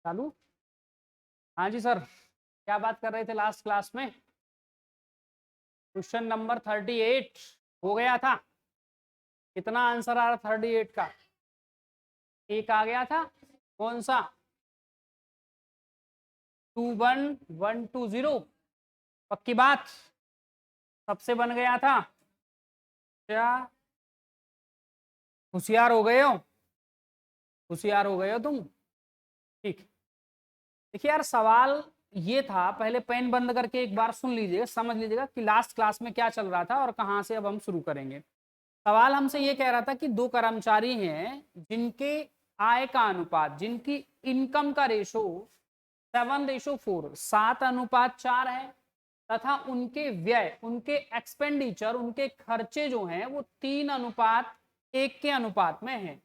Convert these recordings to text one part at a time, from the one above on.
चालू। हाँ जी सर, क्या बात कर रहे थे लास्ट क्लास में? क्वेश्चन नंबर 38 हो गया था। कितना आंसर आ रहा 38 का? एक आ गया था। कौन सा? 21120। पक्की बात? सबसे बन गया था क्या? होशियार हो गए हो? होशियार हो गए हो तुम? ठीक। देखिए यार, सवाल ये था, पहले पेन बंद करके एक बार सुन लीजिएगा, समझ लीजिएगा कि लास्ट क्लास में क्या चल रहा था और कहां से अब हम शुरू करेंगे। सवाल हमसे ये कह रहा था कि दो कर्मचारी हैं जिनके आय का अनुपात, जिनकी इनकम का रेशो 7:4, 7:4 है, तथा उनके व्यय, उनके एक्सपेंडिचर, उनके खर्चे जो हैं वो 3:1 के अनुपात में है।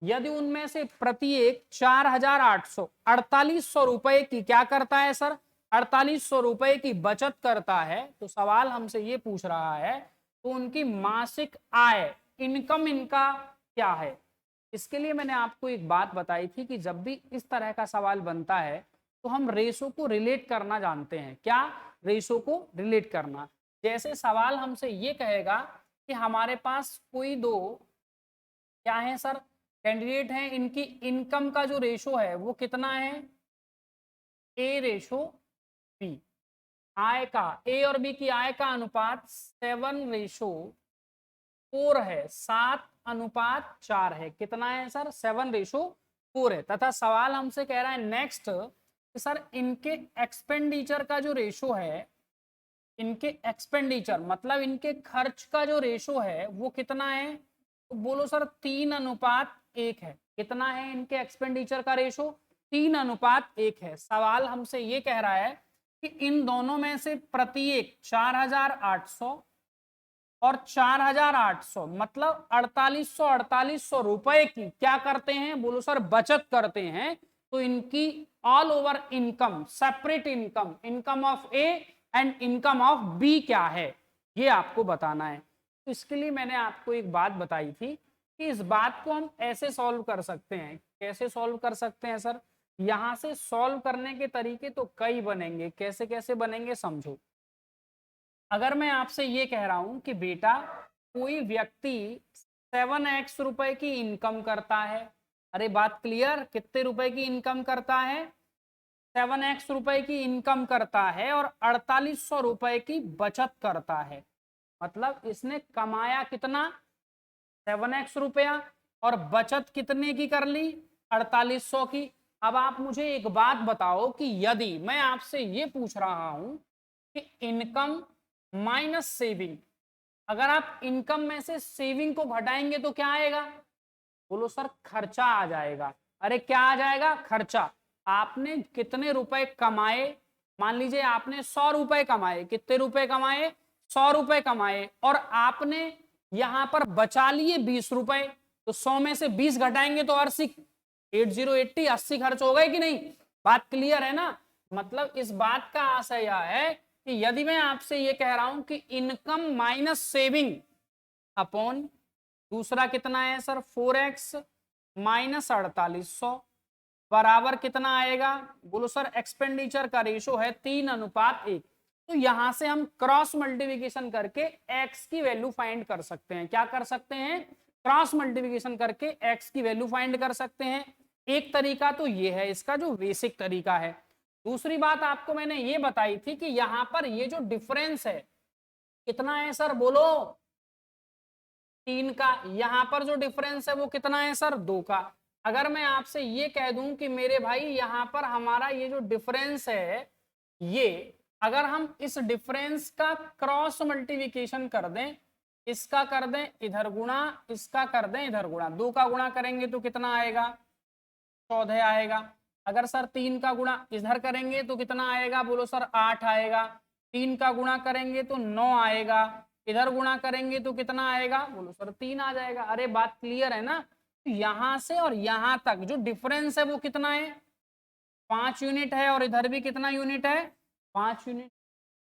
यदि उनमें से प्रत्येक 4,848 रुपए की क्या करता है सर? 4800 रुपए की बचत करता है, तो सवाल हमसे ये पूछ रहा है तो उनकी मासिक आय, इनकम इनका क्या है? इसके लिए मैंने आपको एक बात बताई थी कि जब भी इस तरह का सवाल बनता है तो हम रेशो को रिलेट करना जानते हैं। क्या? रेशो को रिलेट करना। जैसे सवाल हमसे ये कहेगा कि हमारे पास कोई दो क्या है सर, कैंडिडेट हैं, इनकी इनकम का जो रेशो है वो कितना है? A/B। आय का, ए और बी की आय का अनुपात 7:4 है, 7:4 है। कितना है सर? 7:4 है। तथा सवाल हमसे कह रहा है नेक्स्ट कि सर इनके एक्सपेंडिचर का जो रेशो है, इनके एक्सपेंडिचर मतलब इनके खर्च का जो रेशो है वो कितना है? तो बोलो सर 3:1 है। कितना है इनके एक्सपेंडिचर का रेशो? 3:1 है। सवाल हमसे ये कह रहा है कि इन दोनों में से प्रत्येक 4,800 और 4,800 मतलब 4800 रुपए की क्या करते हैं? बोलो सर बचत करते हैं। तो इनकी all over income, separate income, income of A and income of B क्या है, ये आपको बताना है। तो इसके लिए मैंने आपको एक बात बताई थी कि इस बात को हम ऐसे सॉल्व कर सकते हैं। कैसे सॉल्व कर सकते हैं सर? यहां से सॉल्व करने के तरीके तो कई बनेंगे। कैसे कैसे बनेंगे समझो। अगर मैं आपसे ये कह रहा हूं कि बेटा कोई व्यक्ति 7x रुपए की इनकम करता है। अरे बात क्लियर? कितने रुपए की इनकम करता है? 7x रुपए की इनकम करता है और 4800 रुपए की बचत करता है। मतलब इसने कमाया कितना? 7x रुपया, और बचत कितने की कर ली? 4800 की। अब आप मुझे एक बात बताओ कि यदि मैं आपसे ये पूछ रहा हूं कि इनकम माइनस सेविंग, अगर आप इनकम में से सेविंग को घटाएंगे तो क्या आएगा? बोलो सर खर्चा आ जाएगा। अरे क्या आ जाएगा? खर्चा। आपने कितने रुपए कमाए? मान लीजिए आपने 100 रुपए कमाए। कितने रुपए कमाए? 100 रुपए कमाए, और आपने यहां पर बचा लिए 20 रुपए। तो 100 में से 20 घटाएंगे तो 80, 80 खर्च हो गए कि नहीं? बात क्लियर है ना? मतलब इस बात का आशय यह है कि यदि मैं आपसे यह कह रहा हूं कि इनकम माइनस सेविंग अपॉन दूसरा कितना है सर? 4x माइनस 4800 बराबर कितना आएगा? बोलो सर एक्सपेंडिचर का रेशो है 3:1। तो यहां से हम क्रॉस मल्टीप्लिकेशन करके x की वैल्यू फाइंड कर सकते हैं। क्या कर सकते हैं? क्रॉस मल्टीप्लिकेशन करके x की वैल्यू फाइंड कर सकते हैं। एक तरीका तो ये है, इसका जो बेसिक तरीका है। दूसरी बात आपको मैंने ये बताई थी कि यहां पर ये जो डिफरेंस है कितना है सर? बोलो। 3 का। यहां पर जो डिफरेंस है वो कितना है सर? 2 का। अगर मैं आपसे ये कह दूं कि मेरे भाई यहां पर हमारा ये जो डिफरेंस है, ये अगर हम इस डिफरेंस का क्रॉस मल्टीप्लिकेशन कर दें, इसका कर दें इधर गुणा, इसका कर दें इधर गुणा, 2 का गुणा करेंगे तो कितना आएगा? 14 आएगा। अगर सर 3 का गुणा इधर करेंगे तो कितना आएगा? बोलो सर 8 आएगा। 3 का गुणा करेंगे तो 9 आएगा। इधर गुणा करेंगे तो कितना आएगा? बोलो सर 3 आ जाएगा। अरे बात क्लियर है ना? तो यहां से और यहां तक जो डिफरेंस है वो कितना है? 5 यूनिट है, और इधर भी कितना यूनिट है? 5 यूनिट।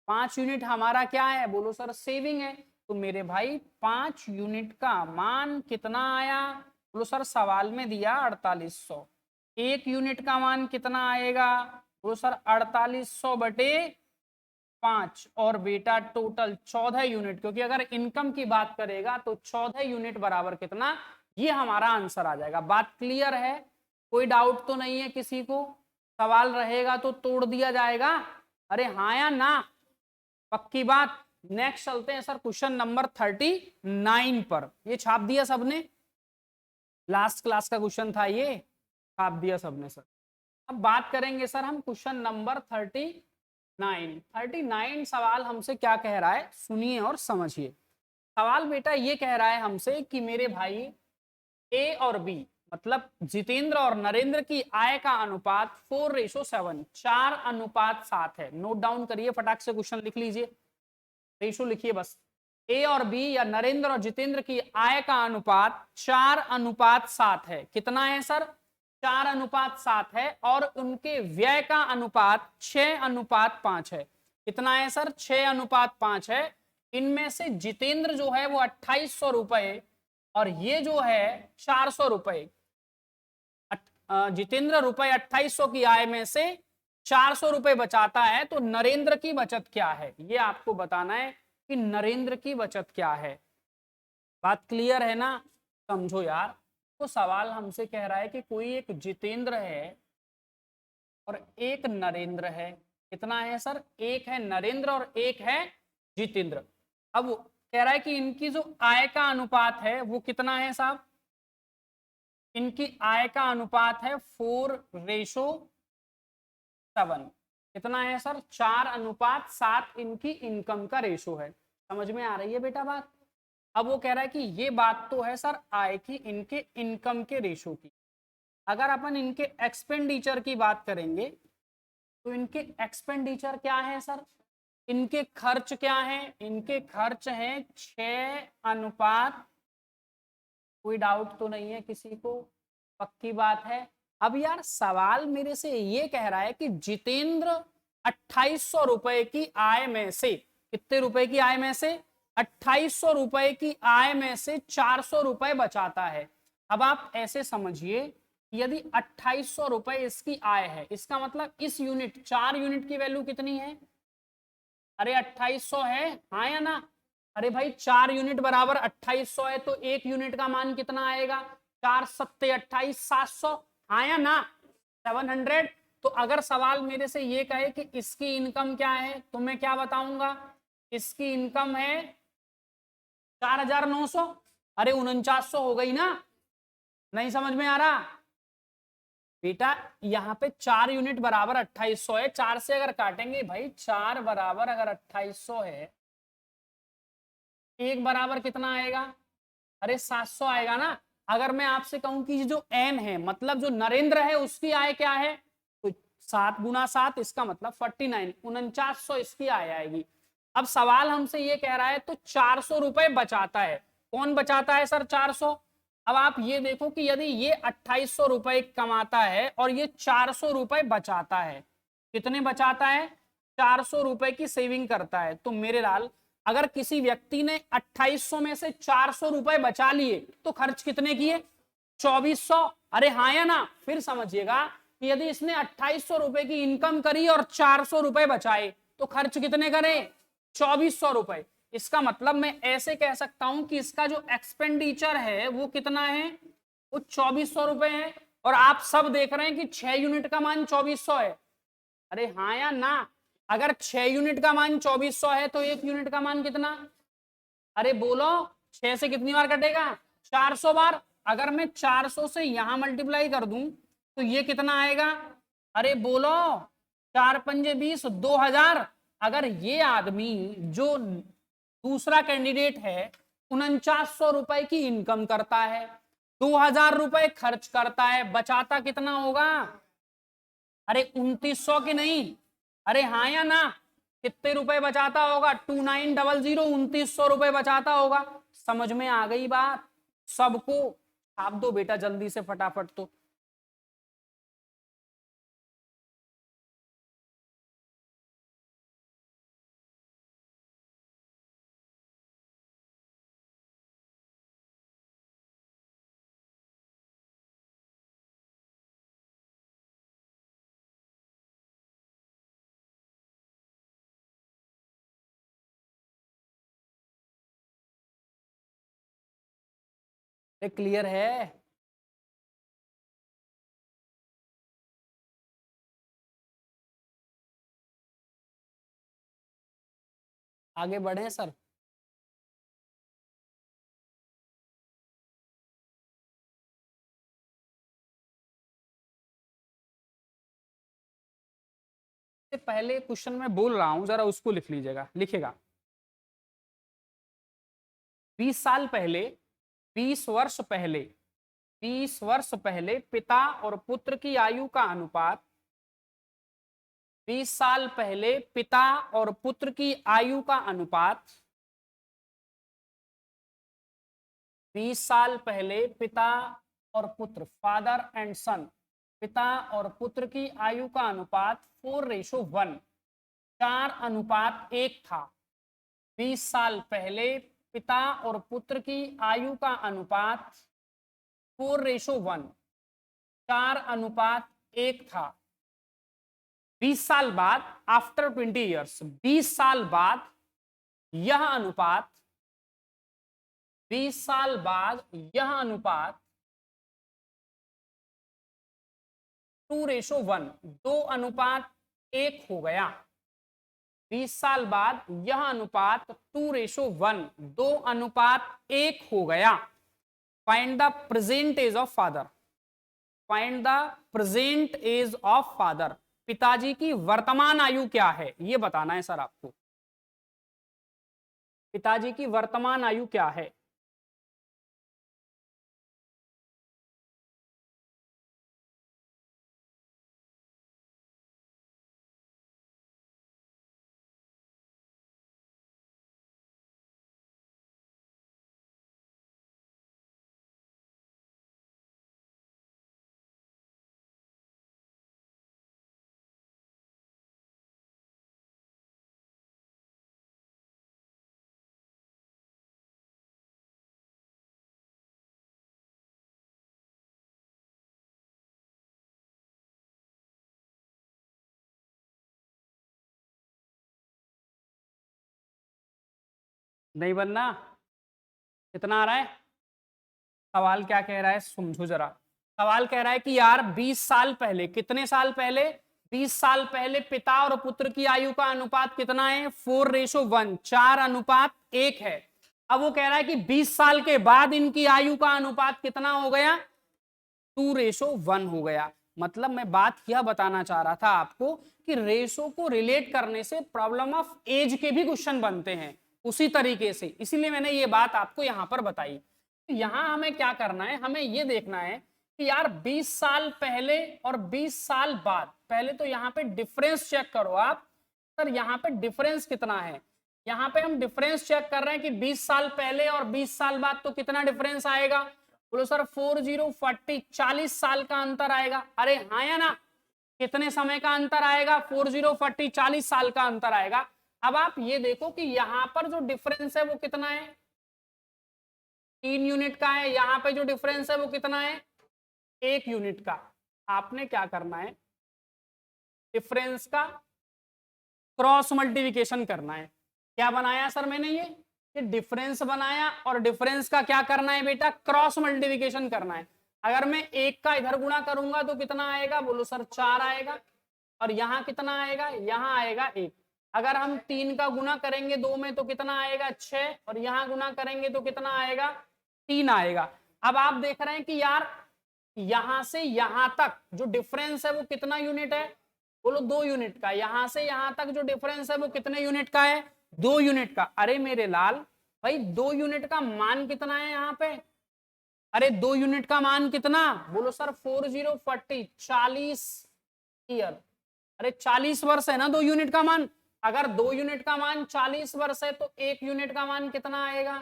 5 यूनिट हमारा क्या है? बोलो सर सेविंग है। तो मेरे भाई 5 यूनिट का मान कितना आया? बोलो सर सवाल में दिया 4800। एक यूनिट का मान कितना आएगा? वो सर 4800/5 और बेटा टोटल 14 यूनिट, क्योंकि अगर इनकम की बात करेगा तो 14 यूनिट बराबर कितना, ये हमारा आंसर आ जाएगा। बात क्लियर है? कोई डाउट तो नहीं है किसी को? सवाल रहेगा तो तोड़ दिया जाएगा। अरे हाँ या ना, पक्की बात। नेक्स्ट चलते हैं सर क्वेश्चन नंबर 39 पर। ये छाप दिया सबने? लास्ट क्लास का क्वेश्चन था ये, छाप दिया सबने सर। अब बात करेंगे सर हम क्वेश्चन नंबर 39 सवाल हमसे क्या कह रहा है, सुनिए और समझिए। सवाल बेटा ये कह रहा है हमसे कि मेरे भाई ए और बी, मतलब जितेंद्र और नरेंद्र की आय का अनुपात 4:7, 4:7 है। नोट डाउन करिए, फटाक से क्वेश्चन लिख लीजिए, रेशो लिखिए बस। ए और बी या नरेंद्र और जितेंद्र की आय का अनुपात 4:7 है। कितना है सर? 4:7 है। और उनके व्यय का अनुपात 6:5 है। कितना है सर? 6:5 है। इनमें से जितेंद्र जो है वो 2800 रुपए और ये जो है 400 रुपए। जितेंद्र रुपए 2800 की आय में से 400 रुपए बचाता है, तो नरेंद्र की बचत क्या है, ये आपको बताना है कि नरेंद्र की बचत क्या है। बात क्लियर है ना? समझो यार। तो सवाल हमसे कह रहा है कि कोई एक जितेंद्र है और एक नरेंद्र है। कितना है सर? एक है नरेंद्र और एक है जितेंद्र। अब कह रहा है कि इनकी जो आय का अनुपात है वो कितना है साहब? इनकी आय का अनुपात है 4:7। कितना है सर? 4:7 इनकी इनकम का रेशो है। समझ में आ रही है बेटा बात? अब वो कह रहा है कि ये बात तो है सर आय की, इनके इनकम के रेशो की। अगर अपन इनके एक्सपेंडिचर की बात करेंगे तो इनके एक्सपेंडिचर क्या है सर? इनके खर्च क्या है? इनके खर्च हैं 6:, कोई डाउट तो नहीं है किसी को? पक्की बात है। अब यार सवाल मेरे से ये कह रहा है कि जितेंद्र 2800 रुपए की आय में से, कितने रुपए की आय में से? 2800 रुपए की आय में से 400 रुपए बचाता है। अब आप ऐसे समझिए, यदि 2800 रुपए इसकी आय है, इसका मतलब इस यूनिट 4 यूनिट की वैल्यू कितनी है? अरे 2800 है, हाँ या ना? अरे भाई 4 यूनिट बराबर 2800 है, तो एक यूनिट का मान कितना आएगा? 4×7=28, 700, हाँ या ना? 700। तो अगर सवाल मेरे से ये कहे कि इसकी इनकम क्या है, तो मैं क्या बताऊंगा? इसकी इनकम है 4,900। अरे 4900 हो गई ना? नहीं समझ में आ रहा बेटा? यहाँ पे 4 यूनिट बराबर 2800 है, 4 से अगर काटेंगे भाई, 4 बराबर अगर 2800 है, एक बराबर कितना आएगा? अरे 700 आएगा ना? अगर मैं आपसे कहूं कि जो एन है, मतलब जो नरेंद्र है, उसकी आय क्या है, तो 7×7 इसका मतलब 49, 4900 इसकी आय आएगी। अब सवाल हमसे ये कह रहा है तो 400 रुपए बचाता है। कौन बचाता है सर 400? अब आप ये देखो कि यदि ये 2800 रुपए कमाता है और ये 400 रुपए बचाता है, कितने बचाता है? 400 रुपए की सेविंग करता है। तो मेरे लाल, अगर किसी व्यक्ति ने 2800 में से 400 रुपए बचा लिए तो खर्च कितने किए? 2400। अरे हाँ या ना? फिर समझिएगा कि यदि इसने 2800 रुपए की इनकम करी और 400 रुपए बचाए तो खर्च कितने करे? 2400 रुपए। इसका मतलब मैं ऐसे कह सकता हूं कि इसका जो एक्सपेंडिचर है वो कितना है? वो 2400 रुपए है। और आप सब देख रहे हैं कि 6 यूनिट का मान 2400 है। अरे हाँ या ना? अगर 6 यूनिट का मान 2400 है तो 1 यूनिट का मान कितना? अरे बोलो, 6 से कितनी बार कटेगा? 400 बार। अगर मैं 400 से यहां मल्टीप्लाई कर दूं तो ये कितना आएगा? अरे बोलो, 4×5=20, 2000। अगर ये आदमी जो दूसरा कैंडिडेट है 4900 रुपए की इनकम करता है, 2000 रुपए खर्च करता है, बचाता कितना होगा? अरे 2900 की नहीं, अरे हाँ या ना? कितने रुपए बचाता होगा? 2900, 2900 रुपए बचाता होगा। समझ में आ गई बात सबको? आप दो बेटा जल्दी से फटाफट तो। क्लियर है? आगे बढ़े सर। पहले क्वेश्चन में बोल रहा हूं, जरा उसको लिख लीजिएगा, लिखेगा। 20 साल पहले, 20 वर्ष पहले, 20 वर्ष पहले पिता और पुत्र की आयु का अनुपात, 20 साल पहले पिता और पुत्र की आयु का अनुपात, 20 साल पहले पिता और पुत्र, फादर एंड सन, पिता और पुत्र की आयु का अनुपात 4:1, 4:1 था। 20 साल पहले पिता और पुत्र की आयु का अनुपात 4:1, 4:1 था। 20 साल बाद, आफ्टर 20 ईयर्स, 20 साल बाद यह अनुपात, 20 साल बाद यह अनुपात 2:1, 2:1 हो गया। 20 साल बाद यह अनुपात 2:1, 2:1 हो गया। Find the present age of father, find the present age of father, पिताजी की वर्तमान आयु क्या है ये बताना है सर आपको। पिताजी की वर्तमान आयु क्या है? नहीं बनना? कितना आ रहा है? सवाल क्या कह रहा है समझो जरा। सवाल कह रहा है कि यार 20 साल पहले, कितने साल पहले? 20 साल पहले पिता और पुत्र की आयु का अनुपात कितना है? 4:1, 4:1 है। अब वो कह रहा है कि 20 साल के बाद इनकी आयु का अनुपात कितना हो गया? 2:1 हो गया। मतलब मैं बात यह बताना चाह रहा था आपको कि रेशो को रिलेट करने से प्रॉब्लम ऑफ एज के भी क्वेश्चन बनते हैं उसी तरीके से, इसीलिए मैंने ये बात आपको यहां पर बताई। तो यहां हमें क्या करना है, हमें ये देखना है कि यार 20 साल पहले और 20 साल बाद, पहले तो यहाँ पे डिफरेंस चेक करो आप। सर यहाँ पे डिफरेंस कितना है? यहाँ पे हम डिफरेंस चेक कर रहे हैं कि 20 साल पहले और 20 साल बाद, तो कितना डिफरेंस आएगा? बोलो सर 40, 40 साल का अंतर आएगा। अरे हाँ या ना? कितने समय का अंतर आएगा? 40, 40 साल का अंतर आएगा। अब आप ये देखो कि यहां पर जो डिफरेंस है वो कितना है? 3 यूनिट का है। यहां पे जो डिफरेंस है वो कितना है? 1 यूनिट का। आपने क्या करना है? डिफरेंस का क्रॉस मल्टीप्लिकेशन करना है। क्या बनाया सर मैंने? ये डिफरेंस बनाया, और डिफरेंस का क्या करना है बेटा? क्रॉस मल्टीप्लिकेशन करना है। अगर मैं 1 का इधर गुणा करूंगा तो कितना आएगा? बोलो सर 4 आएगा। और यहाँ कितना आएगा? यहाँ आएगा 1। अगर हम 3 का गुना करेंगे 2 में तो कितना आएगा? 6। और यहाँ गुना करेंगे तो कितना आएगा? 3 आएगा। अब आप देख रहे हैं कि यार यहां से यहां तक जो डिफरेंस है वो कितना यूनिट है? बोलो 2 यूनिट का। यहां से यहां तक जो डिफरेंस है वो कितने यूनिट का है? 2 यूनिट का। अरे मेरे लाल भाई 2 यूनिट का मान कितना है यहाँ पे? अरे 2 यूनिट का मान कितना? बोलो सर 40, 40 ईयर। अरे 40 वर्ष है ना 2 यूनिट का मान। अगर 2 यूनिट का मान 40 वर्ष है तो 1 यूनिट का मान कितना आएगा?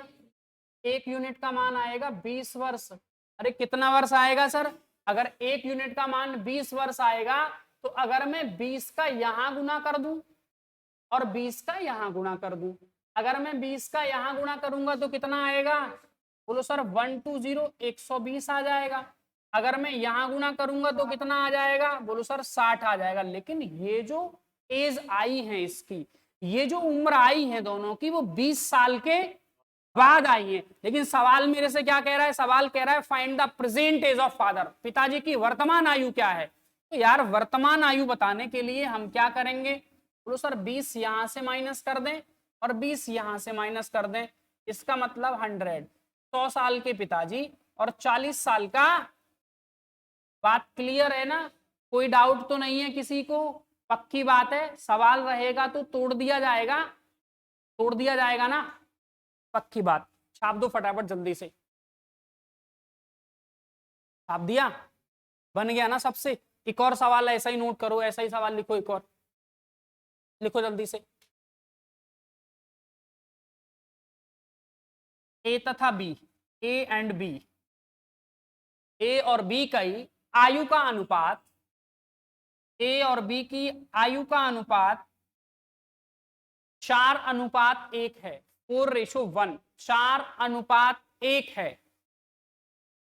1 यूनिट का मान आएगा 20 वर्ष। अरे कितना वर्ष आएगा सर? अगर 1 यूनिट का मान 20 वर्ष आएगा तो अगर मैं 20 का यहां गुना कर दूं और 20 का यहां गुणा कर दूं, अगर मैं 20 का यहां गुणा करूंगा तो कितना आएगा? बोलो सर 120, 120 आ जाएगा। अगर मैं यहां गुणा करूंगा तो कितना आ जाएगा? बोलो सर 60 आ जाएगा। लेकिन ये जो एज आई है इसकी, ये जो उम्र आई है दोनों की, वो 20 साल के बाद आई है। लेकिन सवाल मेरे से क्या कह रहा है, सवाल कह रहा है find the present age of father, पिताजी की वर्तमान आयु क्या है। तो यार वर्तमान आयु बताने के लिए हम क्या करेंगे, बोलो सर 20 यहां से माइनस कर दें और 20 यहां से माइनस कर दें, इसका मतलब 100। 100 साल के पिताजी और 40 साल का, बात क्लियर है ना, कोई डाउट तो नहीं है किसी को, पक्की बात है। सवाल रहेगा तो तोड़ दिया जाएगा, तोड़ दिया जाएगा ना, पक्की बात। छाप दो फटाफट जल्दी से, छाप दिया, बन गया ना सबसे। एक और सवाल ऐसा ही नोट करो, ऐसा ही सवाल लिखो, एक और लिखो जल्दी से। ए तथा बी, ए एंड बी, ए और बी का ही आयु का अनुपात, ए और बी की आयु का अनुपात 4:1 है, 4:1, 4:1 है।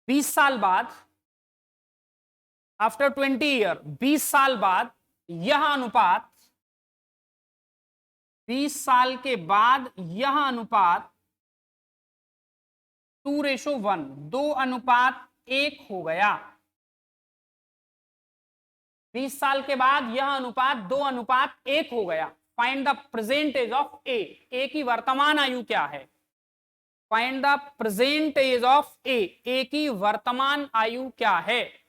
20 साल बाद, आफ्टर 20 ईयर, 20 साल बाद यह अनुपात, 20 साल के बाद यह अनुपात 2:1, 2:1 हो गया। 20 साल के बाद यह अनुपात 2:1 हो गया। Find the present age of A, A की वर्तमान आयु क्या है। Find the present age of A, A की वर्तमान आयु क्या है।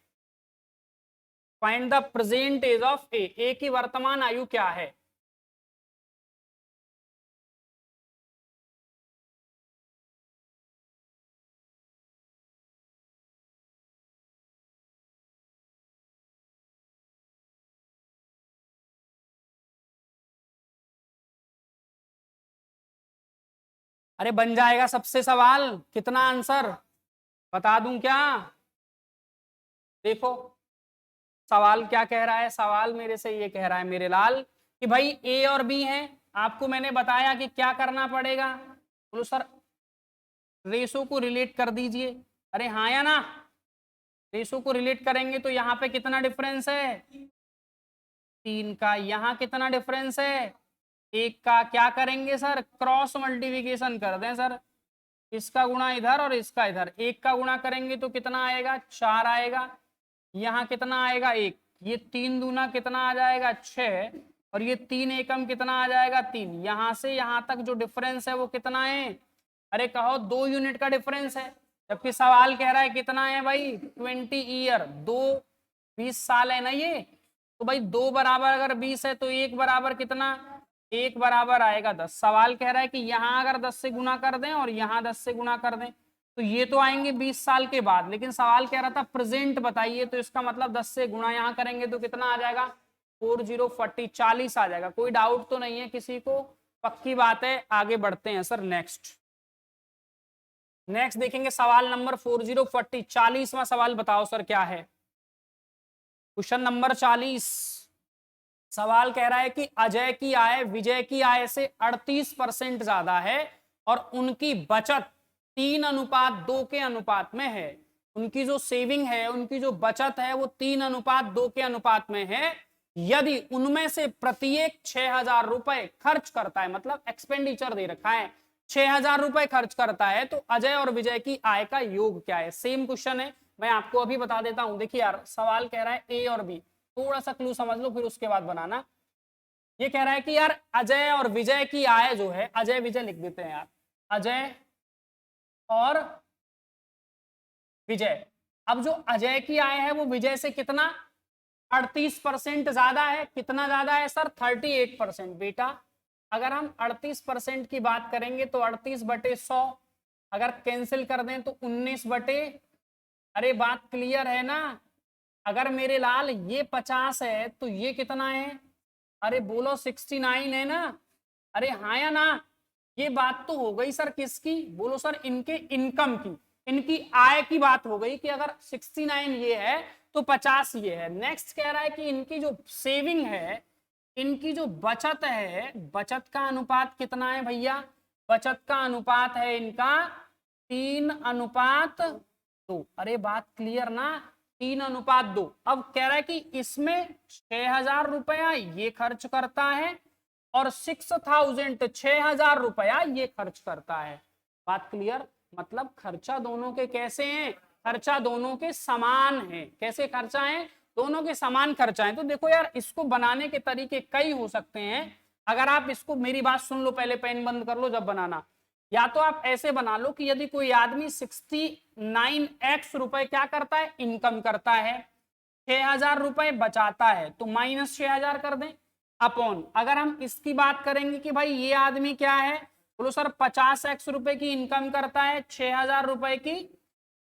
Find the present age of A, A की वर्तमान आयु क्या है। अरे बन जाएगा सबसे सवाल, कितना आंसर बता दूं क्या। देखो सवाल क्या कह रहा है, सवाल मेरे से ये कह रहा है मेरे लाल कि भाई ए और बी हैं, आपको मैंने बताया कि क्या करना पड़ेगा। बोलो सर रेशो को रिलेट कर दीजिए। अरे हाँ या ना, रेशो को रिलेट करेंगे तो यहाँ पे कितना डिफरेंस है, 3 का। यहाँ कितना डिफरेंस है, 1 का। क्या करेंगे सर, क्रॉस मल्टीप्लिकेशन कर दें सर, इसका गुणा इधर और इसका इधर। 1 का गुणा करेंगे तो कितना आएगा, 4 आएगा। यहाँ कितना आएगा, 1। ये 3 दूना कितना आ जाएगा, 6। और ये 3 एकम कितना आ जाएगा, 3। यहाँ से यहाँ तक जो डिफरेंस है वो कितना है, अरे कहो 2 यूनिट का डिफरेंस है। जबकि सवाल कह रहा है कितना है भाई, 20 ईयर, 2 20 साल है ना ये। तो भाई 2 बराबर अगर 20 है तो 1 बराबर कितना, 1 बराबर आएगा 10। सवाल कह रहा है कि यहाँ अगर 10 से गुना कर दें और यहाँ 10 से गुना कर दें तो ये तो आएंगे 20 साल के बाद। लेकिन सवाल कह रहा था प्रेजेंट बताइए, तो इसका मतलब 10 से गुणा यहाँ करेंगे तो कितना आ जाएगा, 4040, 40 आ जाएगा। कोई डाउट तो नहीं है किसी को, पक्की बात है। आगे बढ़ते हैं सर, नेक्स्ट देखेंगे सवाल नंबर 4040, 40वां सवाल बताओ सर क्या है। क्वेश्चन नंबर 40, सवाल कह रहा है कि अजय की आय विजय की आय से 38% ज्यादा है और उनकी बचत 3:2 के अनुपात में है। उनकी जो सेविंग है, उनकी जो बचत है वो 3:2 के अनुपात में है। यदि उनमें से प्रत्येक 6,000 रुपए खर्च करता है, मतलब एक्सपेंडिचर दे रखा है, 6,000 रुपए खर्च करता है, तो अजय और विजय की आय का योग क्या है। सेम क्वेश्चन है, मैं आपको अभी बता देता हूं। देखिए यार सवाल कह रहा है ए और बी, थोड़ा सा क्लू समझ लो फिर उसके बाद बनाना। ये कह रहा है कि यार अजय और विजय की आय जो है, अजय विजय लिख देते हैं यार, अजय और विजय। अब जो अजय की आय है वो विजय से कितना, 38% ज्यादा है। कितना ज्यादा है सर, 38%। बेटा अगर हम 38% की बात करेंगे तो 38/100, अगर कैंसिल कर दें तो 19 अरे बात क्लियर है ना। अगर मेरे लाल ये 50 है तो ये कितना है, अरे बोलो 69 है ना। अरे हाँ या ना, ये बात तो हो गई सर किसकी, बोलो सर इनके इनकम की, इनकी आय की बात हो गई कि अगर 69 ये है तो 50 ये है। नेक्स्ट कह रहा है कि इनकी जो सेविंग है, इनकी जो बचत है, बचत का अनुपात कितना है भैया, बचत का अनुपात है इनका 3:2। अरे बात क्लियर ना, 3:2। अब कह रहा है कि इसमें 6,000 रुपया ये खर्च करता है और 6,000 रुपया ये खर्च करता है। बात क्लियर? मतलब खर्चा दोनों के कैसे हैं, खर्चा दोनों के समान है। कैसे खर्चा है? दोनों के समान खर्चा है। तो देखो यार, इसको बनाने के तरीके कई हो सकते हैं। अगर आप इसको, मेरी बात सुन लो, पहले पेन बंद कर लो जब बनाना। या तो आप ऐसे बना लो कि यदि कोई आदमी 69x रुपए क्या करता है, इनकम करता है, 6000 रुपए बचाता है, तो माइनस 6000 कर दें, अपॉन, अगर हम इसकी बात करेंगे कि भाई ये आदमी क्या है, बोलो सर 50x रुपए की इनकम करता है, 6000 रुपए की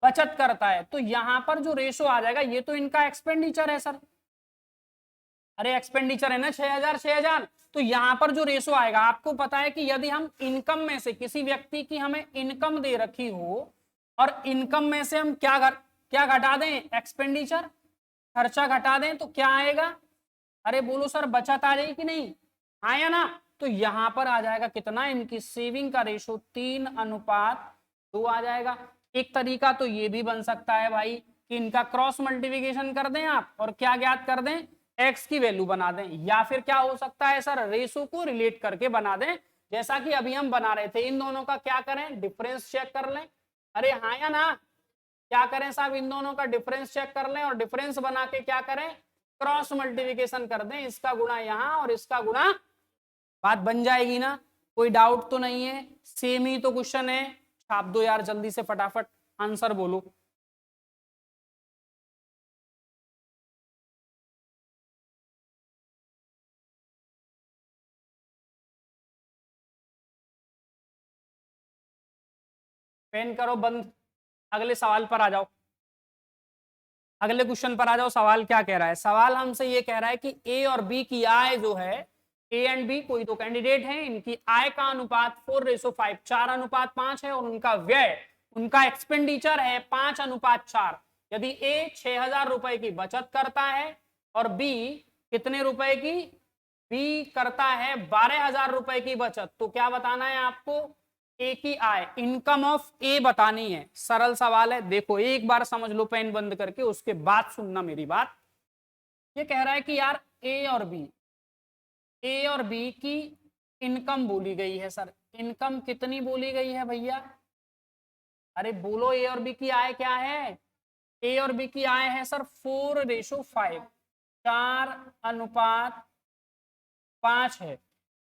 बचत करता है, तो यहां पर जो रेशो आ जाएगा, ये तो इनका एक्सपेंडिचर है सर, अरे एक्सपेंडिचर है ना 6000 6000, तो यहां पर जो रेशो आएगा, आपको पता है कि यदि हम इनकम में से, किसी व्यक्ति की हमें इनकम दे रखी हो और इनकम में से हम क्या घटा दें, एक्सपेंडिचर, खर्चा घटा दें, तो क्या आएगा, अरे बोलो सर बचत आ जाएगी कि नहीं, आया ना? तो यहां पर आ जाएगा कितना, इनकी सेविंग का रेशो 3:2 आ जाएगा। एक तरीका तो ये भी बन सकता है भाई कि इनका क्रॉस मल्टीप्लिकेशन कर दें आप और क्या ज्ञात कर दें, एक्स की वैल्यू बना दें, या फिर क्या हो सकता है सर, रेशो को रिलेट करके बना दें, जैसा कि अभी हम बना रहे थे। इन दोनों का क्या करें, डिफरेंस चेक कर लें, अरे हाँ या ना, क्या करें साहब, इन दोनों का डिफरेंस चेक कर लें और डिफरेंस बना के क्या करें, क्रॉस मल्टीप्लिकेशन कर दें, इसका गुणा यहां और इसका गुणा, बात बन जाएगी ना? कोई डाउट तो नहीं है? सेम ही तो क्वेश्चन है, छाप दो यार जल्दी से, फटाफट आंसर बोलो। पेन करो बंद, अगले सवाल पर आ जाओ, अगले क्वेश्चन पर आ जाओ। सवाल क्या कह रहा है, सवाल हमसे ये कह रहा है कि ए और बी की आय जो है, ए एंड बी कोई तो कैंडिडेट है, इनकी आय का अनुपात 4:5, 4:5 है, और उनका व्यय, उनका एक्सपेंडिचर है 5:4। यदि ए 6000 रुपए की बचत करता है और बी कितने रुपए की, बी करता है 12000 रुपए की बचत, तो क्या बताना है आपको, ए की आय, इनकम ऑफ ए बतानी है। सरल सवाल है, देखो एक बार समझ लो पेन बंद करके, उसके बाद सुनना मेरी बात। ये कह रहा है कि यार ए और बी की इनकम बोली गई है सर, इनकम कितनी बोली गई है भैया, अरे बोलो, ए और बी की आय क्या है, ए और बी की आय है सर 4:5, 4:5 है।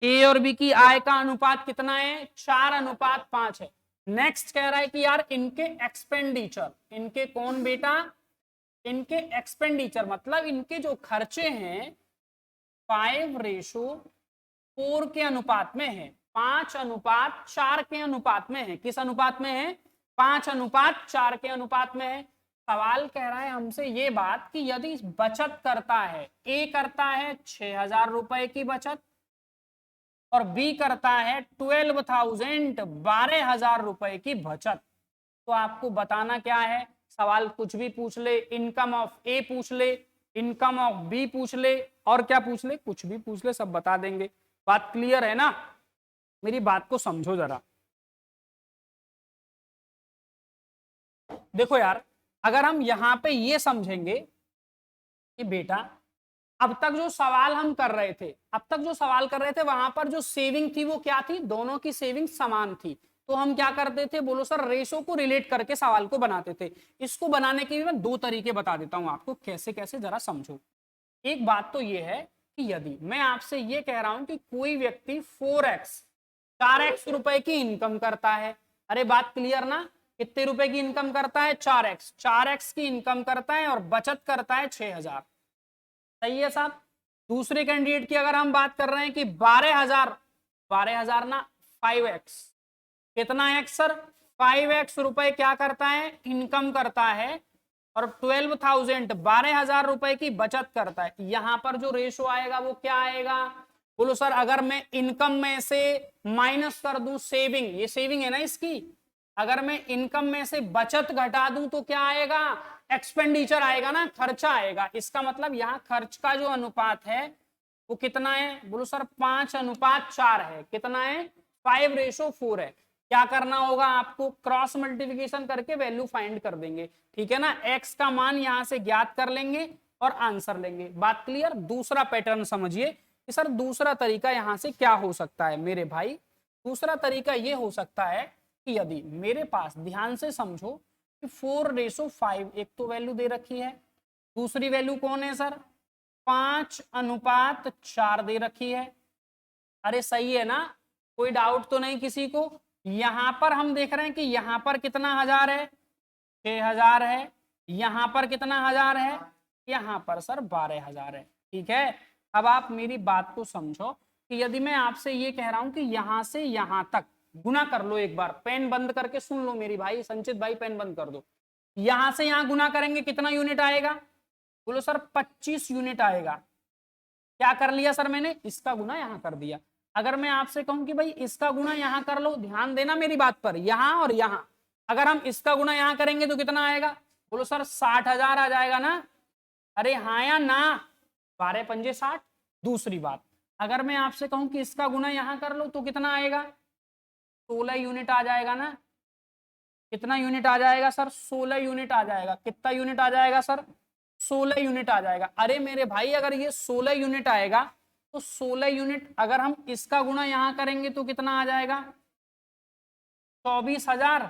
ए और बी की आय का अनुपात कितना है, 4:5 है। नेक्स्ट कह रहा है कि यार इनके एक्सपेंडिचर, इनके कौन बेटा, इनके एक्सपेंडिचर मतलब इनके जो खर्चे हैं 5:4 के अनुपात में है, 5:4 के अनुपात में है। किस अनुपात में है, 5:4 के अनुपात में है। सवाल कह रहा है हमसे ये बात कि यदि बचत करता है, ए करता है 6000 रुपए की बचत और बी करता है 12,000 रुपए की बचत, तो आपको बताना क्या है, सवाल कुछ भी पूछ ले, इनकम ऑफ ए पूछ ले, इनकम ऑफ बी पूछ ले, और क्या पूछ ले, कुछ भी पूछ ले, सब बता देंगे। बात क्लियर है ना? मेरी बात को समझो जरा। देखो यार, अगर हम यहां पे ये समझेंगे कि बेटा अब तक जो सवाल हम कर रहे थे, अब तक जो सवाल कर रहे थे वहां पर जो सेविंग थी वो क्या थी, दोनों की सेविंग समान थी, तो हम क्या करते थे, बोलो सर रेशो को रिलेट करके सवाल को बनाते थे। इसको बनाने के भी मैं दो तरीके बता देता हूं आपको, कैसे कैसे जरा समझो। एक बात तो ये है कि यदि मैं आपसे ये कह रहा हूं कि कोई व्यक्ति 4x रुपए की इनकम करता है, अरे बात क्लियर ना, कितने रुपए की इनकम करता है, 4x की इनकम करता है और बचत करता है 6000, सही है साहब। दूसरे कैंडिडेट की अगर हम बात कर रहे हैं कि 12000 ना 5x, कितना x सर, 5x रुपए क्या करता है, इनकम करता है और 12,000 रुपए की बचत करता है। यहां पर जो रेशो आएगा वो क्या आएगा, बोलो सर अगर मैं इनकम में से माइनस कर दूं सेविंग, ये सेविंग है ना इसकी, अगर मैं इनकम में से बचत घटा दूं तो क्या आएगा, एक्सपेंडिचर आएगा ना, खर्चा आएगा। इसका मतलब यहाँ खर्च का जो अनुपात है वो कितना है, बोलो सर 5:4 है, कितना है, 5:4 है। क्या करना होगा आपको, क्रॉस मल्टीप्लिकेशन करके वैल्यू फाइंड कर देंगे, ठीक है ना, एक्स का मान यहां से ज्ञात कर लेंगे और आंसर लेंगे। बात क्लियर? दूसरा पैटर्न समझिए कि सर दूसरा तरीका यहां से क्या हो सकता है मेरे भाई, दूसरा तरीका ये हो सकता है कि यदि मेरे पास, ध्यान से समझो, कि 4:5 एक तो वैल्यू दे रखी है, दूसरी वैल्यू कौन है सर, 5:4 दे रखी है। अरे सही है ना, कोई डाउट तो नहीं किसी को। यहां पर हम देख रहे हैं कि यहां पर कितना हजार है, 6,000 है। यहां पर कितना हजार है, यहां पर सर 12,000 है। ठीक है, अब आप मेरी बात को समझो कि यदि मैं आपसे ये कह रहा हूं कि यहां से यहां तक गुना कर लो, एक बार पेन बंद करके सुन लो मेरी भाई, संचित भाई पेन बंद कर दो। यहां से यहां गुना करेंगे कितना यूनिट आएगा, बोलो सर 25 यूनिट आएगा। क्या कर लिया सर मैंने, इसका गुना यहां कर दिया। अगर मैं आपसे कहूं कि भाई इसका गुना यहां कर लो, ध्यान देना मेरी बात पर, यहां और यहां, अगर हम इसका गुना यहां करेंगे तो कितना आएगा, बोलो सर 60,000 आ जाएगा ना। अरे हाँ या ना, 12×5 = 60। दूसरी बात, अगर मैं आपसे कहूं कि इसका गुना यहां कर लो तो कितना आएगा, 16 यूनिट आ जाएगा ना। कितना यूनिट आ जाएगा सर, 16 यूनिट आ जाएगा। कितना यूनिट आ जाएगा सर, 16 यूनिट आ जाएगा। अरे मेरे भाई अगर ये 16 यूनिट आएगा तो 16 यूनिट अगर हम इसका गुना यहां करेंगे तो कितना आ जाएगा, 24,000।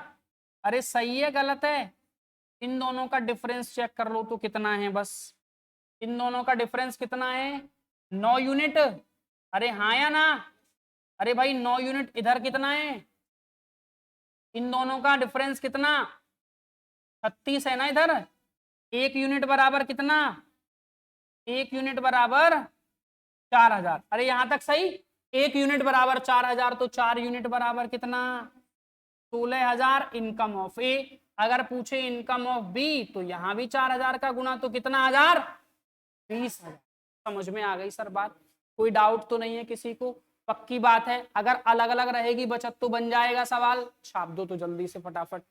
अरे सही है गलत है, इन दोनों का डिफरेंस चेक कर लो तो कितना है, बस इन दोनों का डिफरेंस कितना है, 9 यूनिट। अरे हाँ या ना, अरे भाई 9 यूनिट। इधर कितना है, इन दोनों का डिफरेंस कितना, 36 है ना। इधर 1 यूनिट बराबर कितना, 1 यूनिट बराबर 4,000। अरे यहां तक सही, 1 यूनिट बराबर 4,000, तो 4 यूनिट बराबर कितना, 16,000 इनकम ऑफ ए। अगर पूछे इनकम ऑफ बी तो यहां भी 4,000 का गुना, तो कितना हजार, 20,000। समझ में आ गई सर बात, कोई डाउट तो नहीं है किसी को, पक्की बात है। अगर अलग अलग रहेगी बचत तो बन जाएगा सवाल, छाप दो तो जल्दी से फटाफट।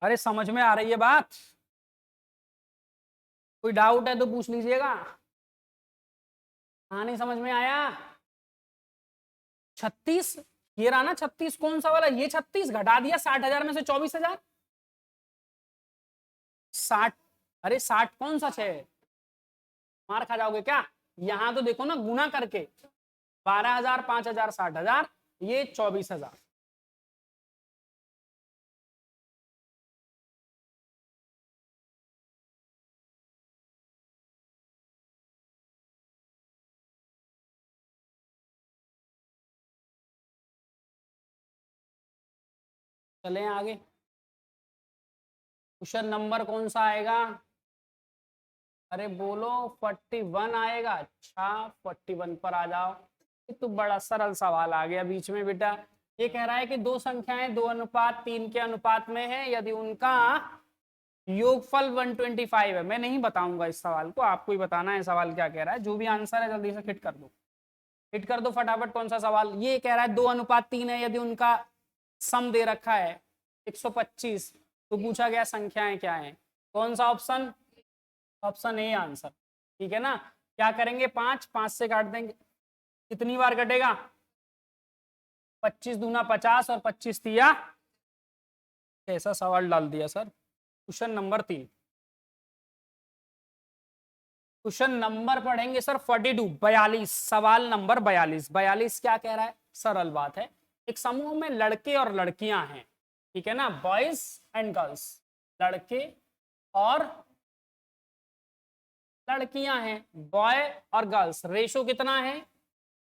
अरे समझ में आ रही है बात, कोई डाउट है तो पूछ लीजिएगा। हाँ नहीं समझ में आया, 36, ये रहा ना 36, कौन सा वाला, ये 36 घटा दिया 60,000 में से 24,000, 60। अरे 60 कौन सा 6, मार खा जाओगे क्या। यहां तो देखो ना गुना करके, 12,000, 5,000, 60,000, ये 24,000। चलें आगे, क्वेश्चन नंबर कौन सा आएगा, अरे बोलो 41 आएगा। अच्छा 41 पर आ जाओ, ये तो बड़ा सरल सवाल आ गया बीच में बेटा। ये कह रहा है कि दो संख्याएं 2:3 के अनुपात में है, यदि उनका योगफल 125 है। मैं नहीं बताऊंगा इस सवाल को, आपको ही बताना है सवाल क्या कह रहा है। जो भी आंसर है जल्दी से हिट कर दो, हिट कर दो फटाफट। कौन सा सवाल, ये कह रहा है 2:3 है, यदि उनका सम दे रखा है 125, तो पूछा गया संख्याएं क्या है। कौन सा ऑप्शन, ऑप्शन ए आंसर। ठीक है ना, क्या करेंगे, 5, 5 से काट देंगे, कितनी बार कटेगा, 25 दूना 50 और 25 तिया। कैसा सवाल डाल दिया sir. Question number 3, question number पढ़ेंगे सर 42, 42, सवाल नंबर 42। 42 क्या कह रहा है, सरल बात है, एक समूह में लड़के और लड़कियां हैं, ठीक है ना, बॉयज एंड गर्ल्स, लड़के और लड़कियां हैं, बॉय और गर्ल्स। रेशो कितना है,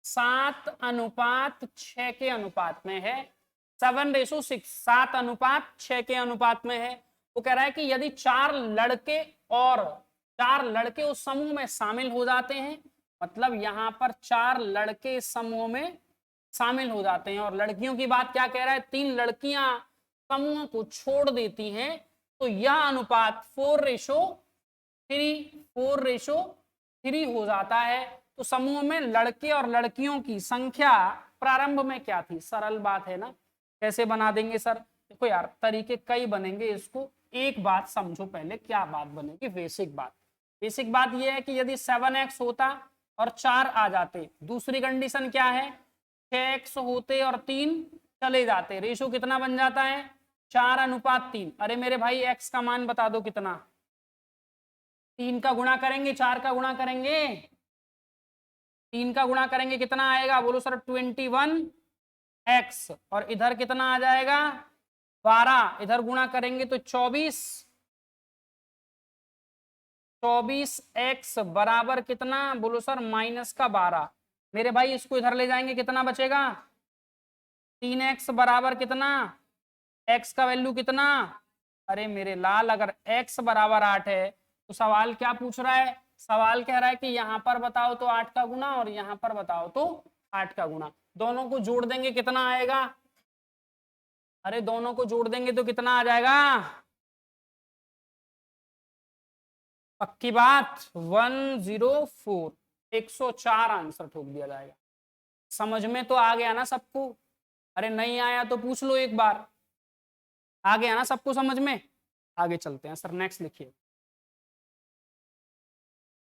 7:6 के अनुपात में है, 7:6, 7:6 के अनुपात में है। वो कह रहा है कि यदि 4 लड़के और 4 लड़के उस समूह में शामिल हो जाते हैं, मतलब यहां पर 4 लड़के इस समूह में शामिल हो जाते हैं, और लड़कियों की बात क्या कह रहा है, 3 लड़कियां समूह को छोड़ देती हैं, तो यह अनुपात 4:3 हो जाता है। तो समूह में लड़के और लड़कियों की संख्या प्रारंभ में क्या थी, सरल बात है ना। कैसे बना देंगे सर, देखो यार तरीके कई बनेंगे, इसको एक बात समझो पहले, क्या बात बनेगी, बेसिक बात। बेसिक बात यह है कि यदि 7x होता और 4 आ जाते, दूसरी कंडीशन क्या है, 6x होते और 3 चले जाते, रेशो कितना बन जाता है, 4:3। अरे मेरे भाई एक्स का मान बता दो कितना। 3 का गुणा करेंगे, 4 का गुणा करेंगे, 3 का गुणा करेंगे कितना आएगा, बोलो सर 21x। और इधर कितना आ जाएगा 12, इधर गुणा करेंगे तो 24x बराबर कितना, बोलो सर -12। मेरे भाई इसको इधर ले जाएंगे कितना बचेगा, 3x बराबर कितना, x का वैल्यू कितना। अरे मेरे लाल, अगर x बराबर 8 है तो सवाल क्या पूछ रहा है, सवाल कह रहा है कि यहां पर बताओ तो 8 का गुना और यहां पर बताओ तो 8 का गुना। दोनों को जोड़ देंगे कितना आएगा, अरे दोनों को जोड़ देंगे तो कितना आ जाएगा, पक्की बात 104, 104 आंसर ठोक दिया जाएगा। समझ में तो आ गया ना सबको, अरे नहीं आया तो पूछ लो एक बार, आ गया ना सबको समझ में। आगे चलते हैं सर, नेक्स्ट लिखिए,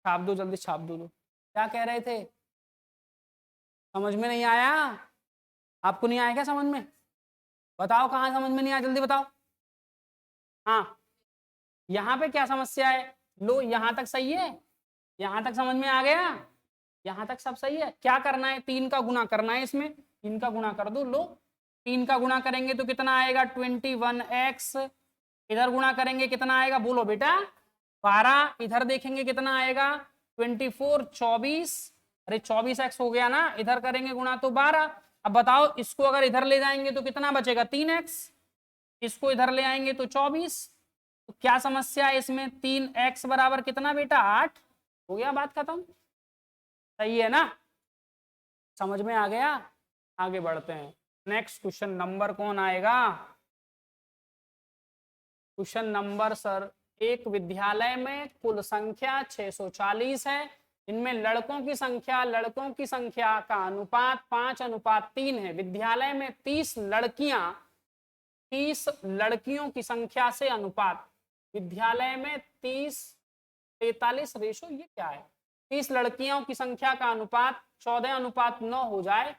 छाप दो जल्दी, छाप दो। क्या कह रहे थे, समझ में नहीं आया, आपको नहीं आया क्या समझ में, बताओ कहाँ समझ में नहीं आया, जल्दी बताओ। हाँ, यहाँ पे क्या समस्या है, लो यहाँ तक सही है, यहाँ तक समझ में आ गया, यहाँ तक सब सही है। क्या करना है, 3 का गुणा करना है, इसमें 3 का गुणा कर दो। लो 3 का गुणा करेंगे तो कितना आएगा 21x, इधर गुणा करेंगे कितना आएगा, बोलो बेटा 12, इधर देखेंगे कितना आएगा 24, 24, अरे 24x हो गया ना, इधर करेंगे गुणा तो 12। अब बताओ इसको अगर इधर ले जाएंगे तो कितना बचेगा 3x, इसको इधर ले आएंगे तो 24। तो क्या समस्या है इसमें, 3x बराबर कितना बेटा 8, हो गया बात खत्म, सही है ना, समझ में आ गया। आगे बढ़ते हैं, नेक्स्ट क्वेश्चन नंबर कौन आएगा, क्वेश्चन नंबर सर, एक विद्यालय में कुल संख्या 640 है, इनमें लड़कों की संख्या का अनुपात 5:3 है। विद्यालय में 30 लड़कियों की संख्या से अनुपात, विद्यालय में 30:43 रेशो, ये क्या है, 30 लड़कियों की संख्या का अनुपात 14:9 हो जाए।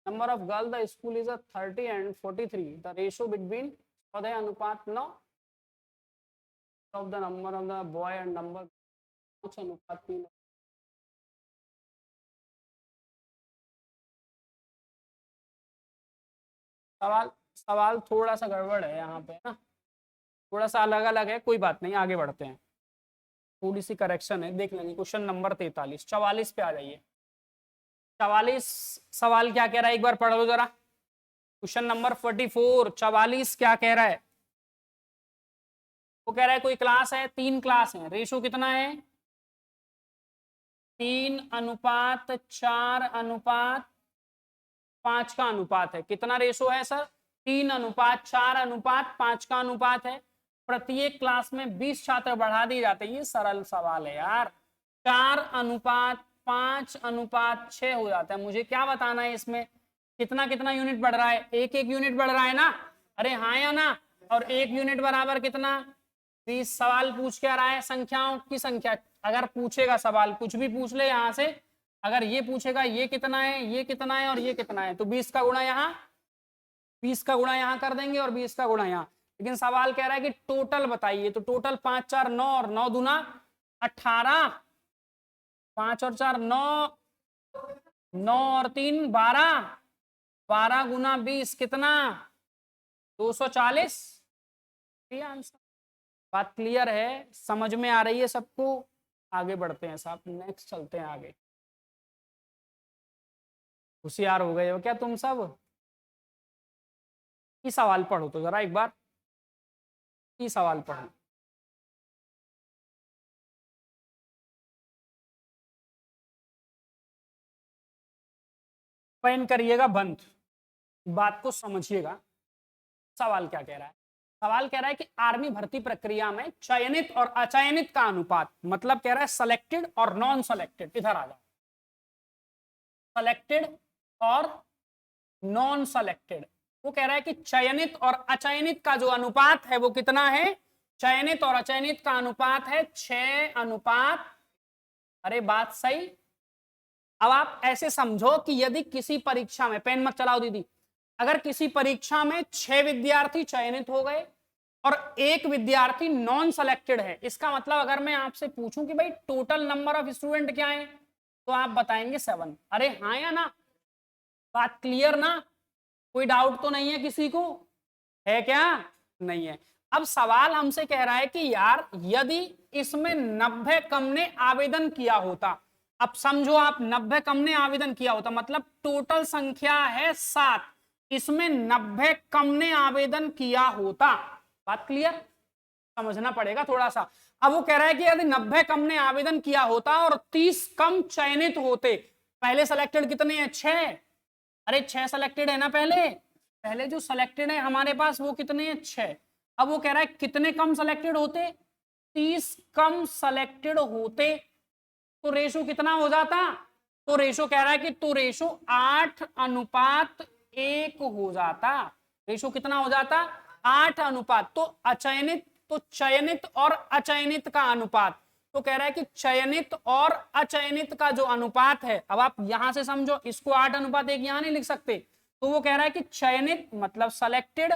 Number of girl the school is 30 and 43, the ratio between 14:9 of the number of the boy and number 5:3। सवाल थोड़ा सा गड़बड़ है यहाँ पे ना, थोड़ा सा अलग अलग है, कोई बात नहीं, आगे बढ़ते हैं, थोड़ी सी करेक्शन है, देख लेंगे। क्वेश्चन नंबर 43, 44 पे आ जाइए। 44 सवाल क्या कह रहा है, एक बार पढ़ लो जरा, क्वेश्चन नंबर 44, 44 क्या कह रहा है, वो कह रहा है कोई क्लास है, 3 क्लास है, रेशो कितना है 3:4:5 का अनुपात है। कितना रेशो है सर, 3:4:5 का अनुपात है। प्रत्येक क्लास में 20 छात्र बढ़ा दिए जाते हैं, ये सरल सवाल है यार। 4:5:6 हो जाता है। मुझे क्या बताना है इसमें, कितना कितना यूनिट बढ़ रहा है, एक एक यूनिट बढ़ रहा है ना, अरे हाँ या ना, और 1 यूनिट बराबर कितना 20। सवाल पूछ क्या रहा है, संख्याओं की संख्या। अगर पूछेगा सवाल कुछ भी पूछ ले यहाँ से, अगर ये पूछेगा ये कितना है, ये कितना है और ये कितना है, तो 20 का गुणा यहाँ, 20 का गुणा यहाँ कर देंगे और 20 का गुणा यहाँ। लेकिन सवाल कह रहा है कि टोटल बताइए, तो टोटल 5 4 9 और 9 दूना 18, 5 और 4 9, 9 और 3 12, 12 गुना 20 कितना 240। आंसर, बात क्लियर है, समझ में आ रही है सबको। आगे बढ़ते हैं साहब, नेक्स्ट चलते हैं आगे। होशियार हो गए हो क्या तुम सब, ये सवाल पढ़ो तो जरा एक बार, ये सवाल पढ़ो। पेन करिएगा बंद, बात को समझिएगा। सवाल क्या कह रहा है, सवाल कह रहा है कि आर्मी भर्ती प्रक्रिया में चयनित और अचयनित का अनुपात, मतलब कह रहा है सिलेक्टेड और नॉन सेलेक्टेड, इधर आ जाओ, सेलेक्टेड और नॉन सेलेक्टेड। वो कह रहा है कि चयनित और अचयनित का जो अनुपात है वो कितना है, चयनित और अचयनित का अनुपात है 6:। अरे बात सही। अब आप ऐसे समझो कि यदि किसी परीक्षा में, पेन मत चलाओ दीदी, अगर किसी परीक्षा में 6 विद्यार्थी चयनित हो गए और 1 विद्यार्थी नॉन सेलेक्टेड है, इसका मतलब अगर मैं आपसे पूछूं कि भाई टोटल नंबर ऑफ स्टूडेंट क्या है, तो आप बताएंगे 7। अरे हाँ या ना, बात क्लियर ना, कोई डाउट तो नहीं है किसी को, है क्या? नहीं है। अब सवाल हमसे कह रहा है कि यार यदि इसमें 90 कम ने आवेदन किया होता, अब समझो आप 90 कम ने आवेदन किया होता, मतलब टोटल संख्या है 7, इसमें 90 कम ने आवेदन किया होता। बात क्लियर? समझना पड़ेगा थोड़ा सा। अब वो कह रहा है कि यदि 90 कम ने आवेदन किया होता और 30 कम चयनित होते, पहले सेलेक्टेड कितने हैं? 6। अरे 6 सेलेक्टेड है ना, पहले जो सिलेक्टेड है हमारे पास वो कितने हैं? 6। अब वो कह रहा है कितने कम सिलेक्टेड होते? 30 कम सिलेक्टेड होते, तो रेशो कितना हो जाता? तो रेशो कह रहा है कि तो रेशो 8:1 हो जाता। रेशो कितना हो जाता? 8 अनुपात। तो अचयनित, तो चयनित और अचयनित का अनुपात, तो कह रहा है कि चयनित और अचयनित का जो अनुपात है, अब आप यहां से समझो, इसको 8:1 यहां नहीं लिख सकते, तो वो कह रहा है कि चयनित मतलब सेलेक्टेड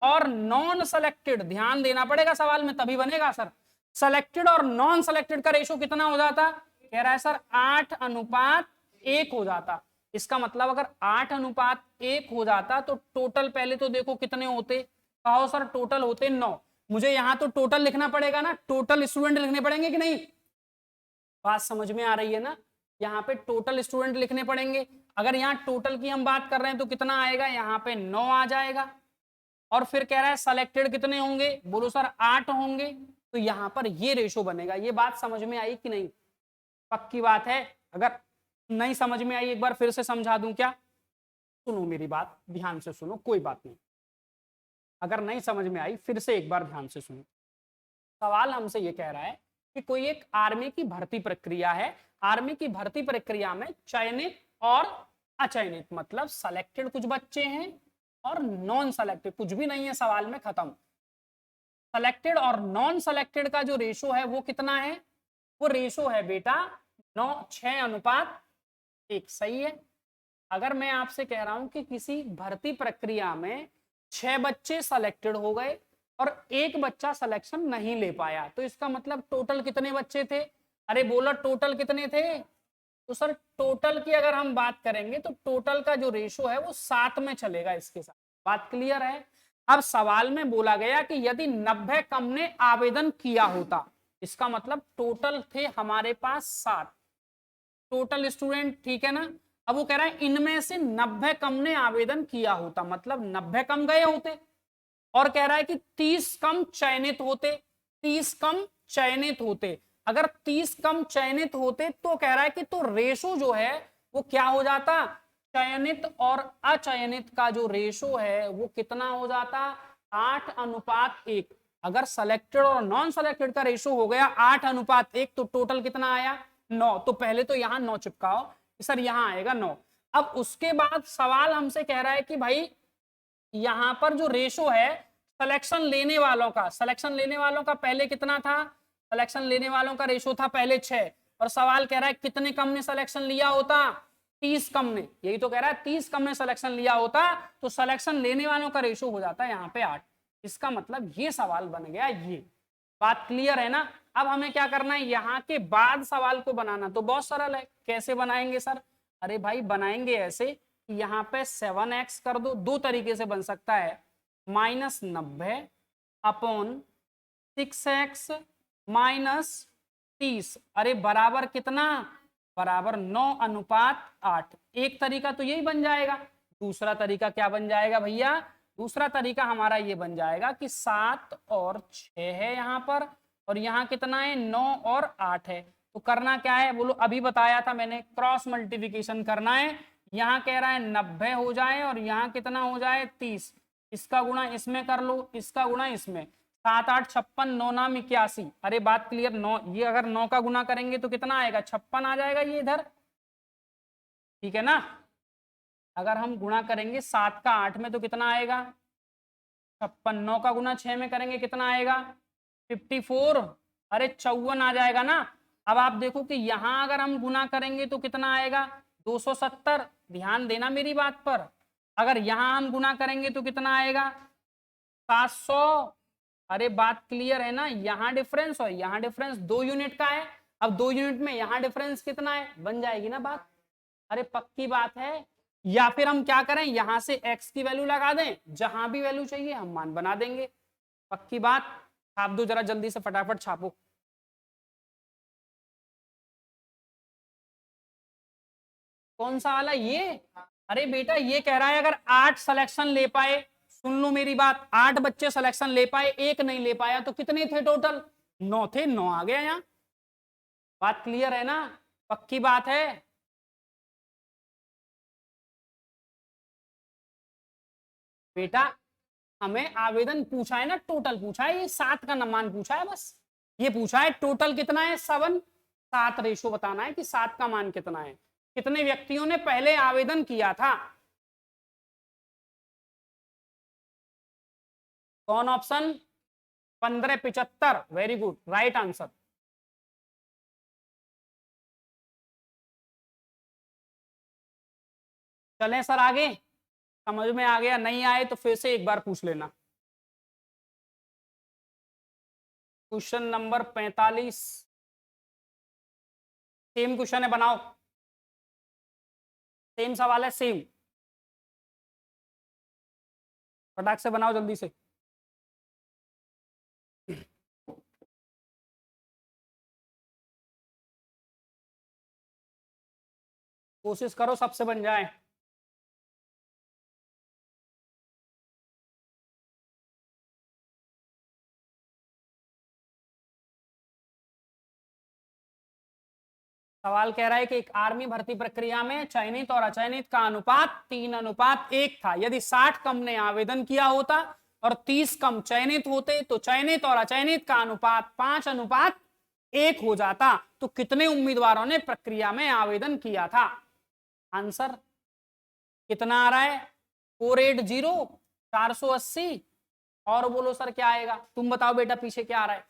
और नॉन सेलेक्टेड, ध्यान देना पड़ेगा सवाल में तभी बनेगा सर, सेलेक्टेड और नॉन सेलेक्टेड का रेशो कितना हो जाता? कह रहा है सर 8:1 हो जाता। इसका मतलब अगर 8:1 हो जाता तो टोटल पहले तो देखो कितने होते, कहो सर टोटल होते 9। मुझे यहां तो टोटल लिखना पड़ेगा ना, टोटल स्टूडेंट लिखने पड़ेंगे कि नहीं? बात समझ में आ रही है ना? यहाँ पे टोटल स्टूडेंट लिखने पड़ेंगे। अगर यहाँ टोटल की हम बात कर रहे हैं तो कितना आएगा? यहाँ पे 9 आ जाएगा। और फिर कह रहा है सेलेक्टेड कितने होंगे? बोलो सर 8 होंगे। तो यहाँ पर ये रेशो बनेगा। ये बात समझ में आई कि नहीं? पक्की बात है? अगर नहीं समझ में आई एक बार फिर से समझा दूं क्या? सुनो मेरी बात ध्यान से सुनो, कोई बात नहीं। अगर नहीं समझ में आई फिर से एक बार ध्यान से सुनो। सवाल हमसे ये कह रहा है कि कोई एक आर्मी की भर्ती प्रक्रिया है, आर्मी की भर्ती प्रक्रिया में चयनित और अचयनित मतलब सेलेक्टेड कुछ बच्चे हैं और नॉन सेलेक्टेड कुछ भी नहीं है, सवाल में खत्म। सेलेक्टेड और नॉन सेलेक्टेड का जो रेशो है वो कितना है? वो रेशो है बेटा 6:1। सही है। अगर मैं आपसे कह रहा हूं कि किसी भर्ती प्रक्रिया में 6 बच्चे सेलेक्टेड हो गए और 1 बच्चा सिलेक्शन नहीं ले पाया, तो इसका मतलब टोटल कितने बच्चे थे? अरे बोलो टोटल कितने थे? तो सर टोटल की अगर हम बात करेंगे तो टोटल का जो रेशो है वो 7 में चलेगा इसके साथ। बात क्लियर है? अब सवाल में बोला गया कि यदि 90 कम ने आवेदन किया होता, इसका मतलब टोटल थे हमारे पास 7 टोटल स्टूडेंट, ठीक है ना? अब वो कह रहा है इनमें से 90 कम ने आवेदन किया होता, मतलब 90 कम गए होते, और कह रहा है कि 30 कम चयनित होते। 30 कम चयनित होते, अगर 30 कम चयनित होते तो कह रहा है कि तो रेशो जो है वो क्या हो जाता? चयनित और अचयनित का जो रेशो है वो कितना हो जाता? 8:1। अगर सेलेक्टेड और नॉन सेलेक्टेड का रेशो हो गया 8:1, तो टोटल कितना आया? 9। तो पहले तो यहां 9 चिपकाओ सर, यहां आएगा 9। अब उसके बाद सवाल हमसे कह रहा है कि भाई यहां पर जो रेशो है सिलेक्शन लेने वालों का, सिलेक्शन लेने वालों का पहले कितना था? सिलेक्शन लेने वालों का रेशो था पहले 6, और सवाल कह रहा है कितने कम ने सिलेक्शन लिया होता? 30 कम ने। यही तो कह रहा है 30 कम ने सिलेक्शन लिया होता तो सिलेक्शन लेने वालों का रेशो हो जाता है यहाँ पे 8। इसका मतलब ये सवाल बन गया ये। बात क्लियर है ना? अब हमें क्या करना है, यहाँ के बाद सवाल को बनाना तो बहुत सरल है। कैसे बनाएंगे सर? अरे भाई बनाएंगे ऐसे, यहाँ पे 7x कर दो, दो तरीके से बन सकता है, -90/6x -30। अरे बराबर कितना? बराबर 9:8। एक तरीका तो यही बन जाएगा। दूसरा तरीका क्या बन जाएगा भैया? दूसरा तरीका हमारा ये बन जाएगा कि 7 और 6 है यहाँ पर, और यहाँ कितना है? 9 और 8 है। तो करना क्या है बोलो? अभी बताया था मैंने, क्रॉस मल्टीप्लिकेशन करना है। यहाँ कह रहा है 90 हो जाए और यहाँ कितना हो जाए? 30। इसका गुणा इसमें कर लो, इसका गुणा इसमें। 7 8 56, 9 9 81। अरे बात क्लियर? 9, ये अगर 9 का गुना करेंगे तो कितना आएगा? 56 आ जाएगा ये इधर, ठीक है ना? अगर हम गुणा करेंगे 7 का 8 में तो कितना आएगा? 56। 9 का गुना 6 में करेंगे कितना आएगा? 54। अरे 54 आ जाएगा ना? अब आप देखो कि यहां अगर हम गुना करेंगे तो कितना आएगा? 270। ध्यान देना मेरी बात पर। अगर यहां हम गुना करेंगे तो कितना आएगा 700। अरे बात क्लियर है ना, यहाँ डिफरेंस और यहाँ डिफरेंस 2 यूनिट का है। अब 2 यूनिट में यहाँ डिफरेंस कितना है, बन जाएगी ना बात। अरे पक्की बात है। या फिर हम क्या करें, यहां से x की वैल्यू लगा दें, जहां भी वैल्यू चाहिए हम मान बना देंगे। पक्की बात। छाप दो जरा जल्दी से, फटाफट छापो। कौन सा वाला ये? अरे बेटा ये कह रहा है अगर 8 सिलेक्शन ले पाए, सुन लो मेरी बात, 8 बच्चे सिलेक्शन ले पाए, एक नहीं ले पाया, तो कितने थे टोटल? 9 थे, 9 आ गया यहाँ। बात क्लियर है ना, पक्की बात है। बेटा हमें आवेदन पूछा है ना, टोटल पूछा है, ये 7 का मान पूछा है बस। ये पूछा है टोटल कितना है 7, 7 रेशो बताना है कि 7 का मान कितना है, कितने व्यक्तियों ने पहले आवेदन किया था। कौन option? 1575, very good, right answer. चलें सर आगे, समझ में आ गया, नहीं आए तो फिर से एक बार पूछ लेना। क्वेश्चन नंबर 45, सेम क्वेश्चन है, बनाओ। सेम सवाल है, सेम। फटाक से बनाओ जल्दी से। कोशिश करो सबसे बन जाए। सवाल कह रहा है कि एक आर्मी भर्ती प्रक्रिया में चयनित और अचयनित का अनुपात 3:1 था। यदि 60 कम ने आवेदन किया होता और 30 कम चयनित होते तो चयनित और अचयनित का अनुपात 5:1 हो जाता। तो कितने उम्मीदवारों ने प्रक्रिया में आवेदन किया था? आंसर कितना आ रहा है? 480, 480। और बोलो सर क्या आएगा, तुम बताओ बेटा पीछे क्या आ रहा है,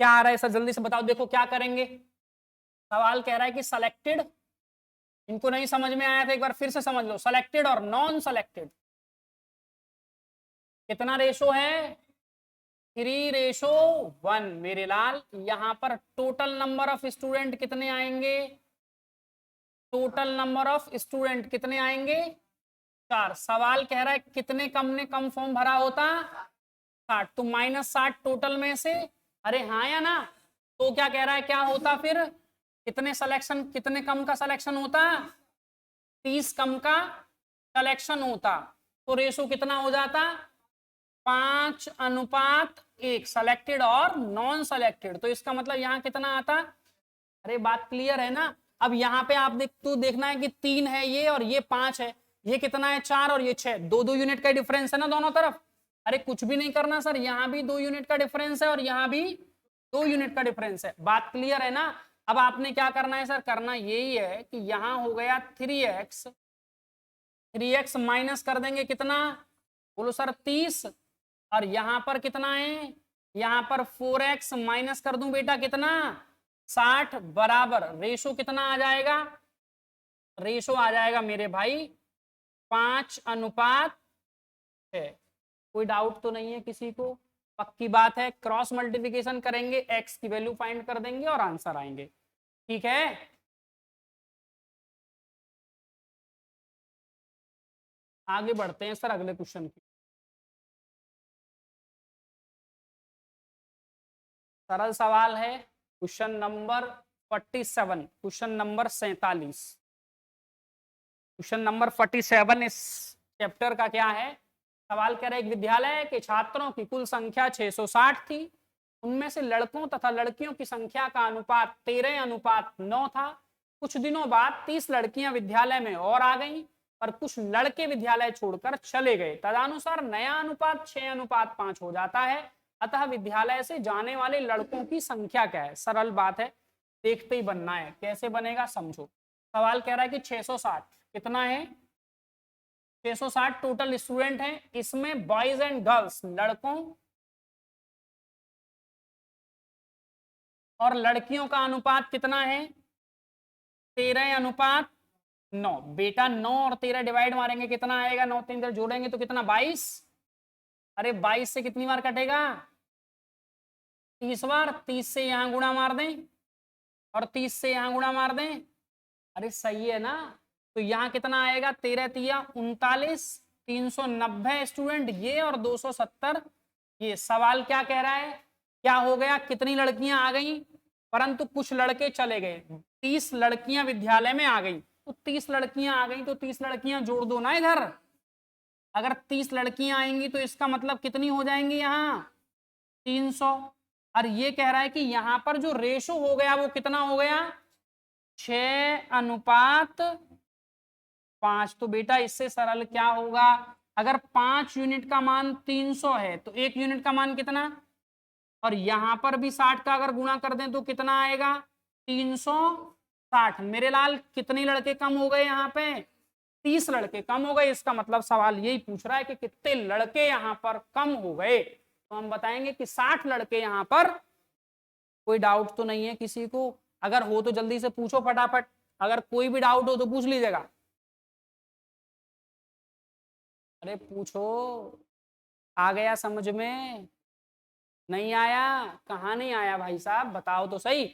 क्या आ रहा है सर, जल्दी से बताओ। देखो क्या करेंगे, सवाल कह रहा है कि सिलेक्टेड, इनको नहीं समझ में आया था एक बार फिर से समझ लो, सिलेक्टेड और नॉन सिलेक्टेड कितना रेशो है? 3:1 मेरे लाल। यहां पर टोटल नंबर ऑफ स्टूडेंट कितने आएंगे? टोटल नंबर ऑफ स्टूडेंट कितने आएंगे? 4। सवाल कह रहा है कितने कम ने कम फॉर्म भरा होता? 60, तो -60 टोटल में से, अरे हाँ या ना? तो क्या कह रहा है, क्या होता फिर? कितने सिलेक्शन, कितने कम का सिलेक्शन होता? 30 कम का सिलेक्शन होता। तो रेशो कितना हो जाता? 5:1, सेलेक्टेड और नॉन सेलेक्टेड। तो इसका मतलब यहाँ कितना आता? अरे बात क्लियर है ना। अब यहाँ पे आप देखना है कि 3 है ये और ये 5 है, ये कितना है 4 और ये 6, 2-2 यूनिट का डिफरेंस है ना दोनों तरफ। अरे कुछ भी नहीं करना सर, यहाँ भी 2 यूनिट का डिफरेंस है और यहाँ भी 2 यूनिट का डिफरेंस है। बात क्लियर है ना। अब आपने क्या करना है सर, करना यही है कि यहाँ हो गया 3x, 3x माइनस कर देंगे कितना, बोलो सर 30। और यहां पर कितना है, यहां पर 4x माइनस कर दूं बेटा कितना, 60, बराबर रेशो कितना आ जाएगा? रेशो आ जाएगा मेरे भाई 5:6। कोई डाउट तो नहीं है किसी को? पक्की बात है। क्रॉस मल्टीप्लिकेशन करेंगे, x की वैल्यू फाइंड कर देंगे और आंसर आएंगे। ठीक है, आगे बढ़ते हैं सर अगले क्वेश्चन की। सरल सवाल है, question number 47, question number 47, question number 47 इस चैप्टर का क्या है? सवाल कह रहे एक विद्यालय के छात्रों की कुल संख्या 660 थी, उनमें से लड़कों तथा लड़कियों की संख्या का अनुपात 13:9 था। कुछ दिनों बाद 30 लड़कियां विद्यालय में और आ गईं, पर कुछ लड़के विद्यालय छोड़कर चले गए। तदनुसार नया अनुपात 6:5 हो जाता है। अतः विद्यालय से जाने वाले लड़कों की संख्या क्या है? सरल बात है, देखते ही बनना है, कैसे बनेगा समझो। सवाल कह रहा है कि 660 कितना है? 660 टोटल स्टूडेंट हैं, इसमें बॉयज एंड गर्ल्स, लड़कों और लड़कियों का अनुपात कितना है? 13:5। 9। बेटा 9 और 13 डिवाइड मारेंगे कितना आएगा, 9 3 इधर जोड़ेंगे तो कितना 22। अरे 22 से कितनी बार कटेगा, 30 बार। 30 से यहां गुणा मार दें और 30 से यहां गुणा मार दें। अरे सही है ना। तो यहाँ कितना आएगा, 13 तिया 39, 390 स्टूडेंट ये और 270 ये। सवाल क्या कह रहा है, क्या हो गया, कितनी लड़कियां आ गई, परंतु कुछ लड़के चले गए। 30 लड़कियां विद्यालय में आ गई, तो 30 लड़कियां आ गई तो 30 लड़कियां जोड़ दो ना इधर। अगर 30 लड़कियां आएंगी तो इसका मतलब कितनी हो जाएंगी यहाँ 300। और ये कह रहा है कि यहां पर जो रेशो हो गया वो कितना हो गया 6:5। तो बेटा इससे सरल क्या होगा, अगर 5 यूनिट का मान 300 है तो 1 यूनिट का मान कितना, और यहां पर भी 60 का अगर गुणा कर दें तो कितना आएगा 360। मेरे लाल कितने लड़के कम हो गए यहाँ पे, 30 लड़के कम हो गए। इसका मतलब सवाल यही पूछ रहा है कि कितने लड़के यहाँ पर कम हो गए, तो हम बताएंगे कि 60 लड़के यहाँ पर। कोई डाउट तो नहीं है किसी को, अगर हो तो जल्दी से पूछो फटाफट, अगर कोई भी डाउट हो तो पूछ लीजिएगा। अरे पूछो, आ गया समझ में, नहीं आया, कहाँ नहीं आया भाई साहब बताओ तो सही।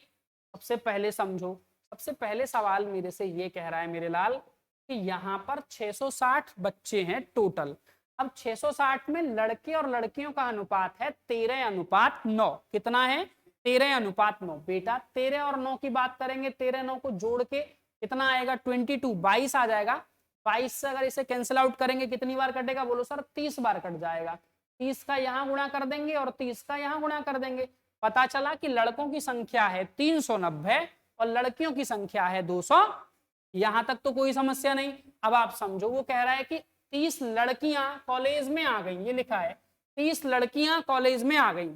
सबसे पहले समझो, सबसे पहले सवाल मेरे से ये कह रहा है मेरे लाल कि यहाँ पर 660 बच्चे हैं टोटल। अब 660 में लड़के और लड़कियों का अनुपात है 13:9। कितना है 13:9। बेटा 13 और 9 की बात करेंगे, 13 9 को जोड़ के कितना आएगा 22, 22 आ जाएगा। 22 से अगर इसे कैंसिल आउट करेंगे कितनी बार कटेगा, बोलो सर 30 बार कट जाएगा। 30 का यहाँ गुणा कर देंगे और 30 का यहाँ गुणा कर देंगे। पता चला कि लड़कों की संख्या है 390 और लड़कियों की संख्या है 200। यहां तक तो कोई समस्या नहीं। अब आप समझो, वो कह रहा है कि 30 लड़कियां कॉलेज में आ गई, ये लिखा है 30 लड़कियां कॉलेज में आ गई।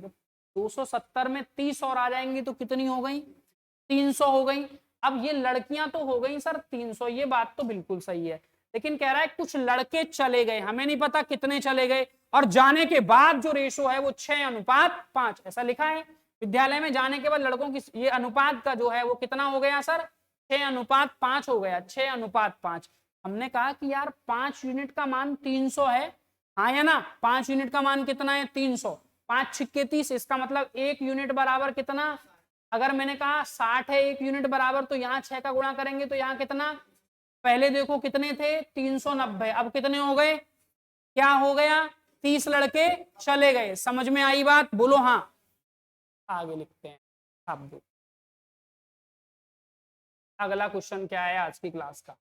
270 में 30 और आ जाएंगी तो कितनी हो गई 300 हो गई। अब ये लड़कियां तो हो गई सर 300, ये बात तो बिल्कुल सही है, लेकिन कह रहा है कुछ लड़के चले गए, हमें नहीं पता कितने चले गए, और जाने के बाद जो रेशो है वो 6:5 ऐसा लिखा है। विद्यालय में जाने के बाद लड़कों की ये अनुपात का जो है वो कितना हो गया सर 6:5 हो गया, 6:5। हमने कहा कि यार 5 यूनिट का मान 300 है, हाँ या ना, 5 यूनिट का मान कितना है 300, 5 छिक्के 30, इसका मतलब 1 यूनिट बराबर कितना, अगर मैंने कहा 60 है 1 यूनिट बराबर, तो यहाँ 6 का गुणा करेंगे तो यहाँ कितना, पहले देखो कितने थे 390, अब कितने हो गए, क्या हो गया 30 लड़के चले गए। समझ में आई बात, बोलो हाँ। आगे लिखते हैं अब अगला क्वेश्चन क्या है आज की क्लास का,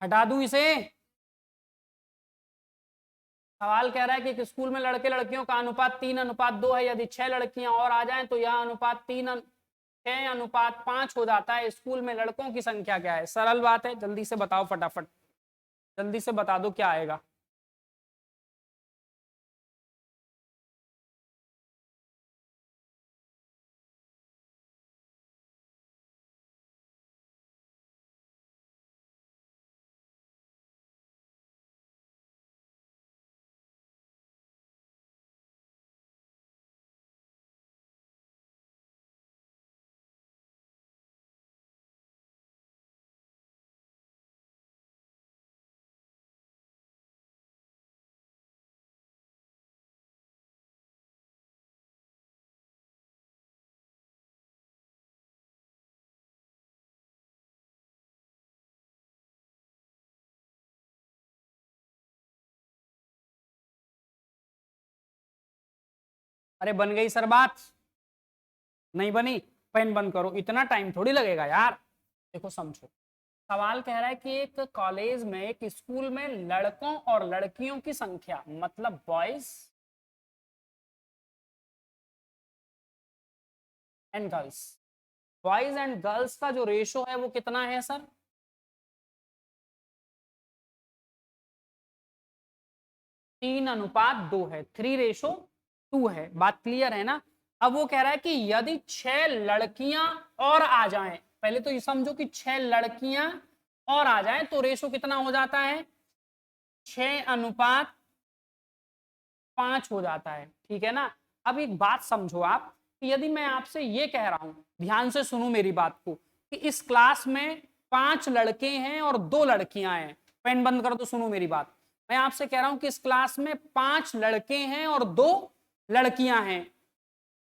हटा दूं इसे। सवाल कह रहा है कि एक स्कूल में लड़के लड़कियों का अनुपात 3:2 है, यदि 6 लड़कियां और आ जाएं तो यह अनुपात 6:5 हो जाता है। स्कूल में लड़कों की संख्या क्या है। सरल बात है, जल्दी से बताओ फटाफट, जल्दी से बता दो क्या आएगा। अरे बन गई सर बात, नहीं बनी, पेन बंद करो, इतना टाइम थोड़ी लगेगा यार। देखो समझो, सवाल कह रहा है कि एक कॉलेज में एक स्कूल में लड़कों और लड़कियों की संख्या, मतलब boys and girls, boys and girls का जो रेशो है वो कितना है सर 3:2 है, 3:2 है। बात क्लियर है ना। अब वो कह रहा है कि यदि 6 लड़कियां और आ जाएं, पहले तो ये समझो कि 6 लड़कियां और आ जाएं तो रेशो कितना हो जाता है 6:5 हो जाता है, ठीक है ना। अब एक बात समझो आप कि यदि मैं आपसे ये कह रहा हूं, ध्यान से सुनो मेरी बात को, कि इस क्लास में 5 लड़के हैं और 2 लड़कियां हैं। पेन बंद कर दो, सुनो मेरी बात। मैं आपसे कह रहा हूं कि इस क्लास में 5 लड़के हैं और 2 लड़कियां हैं,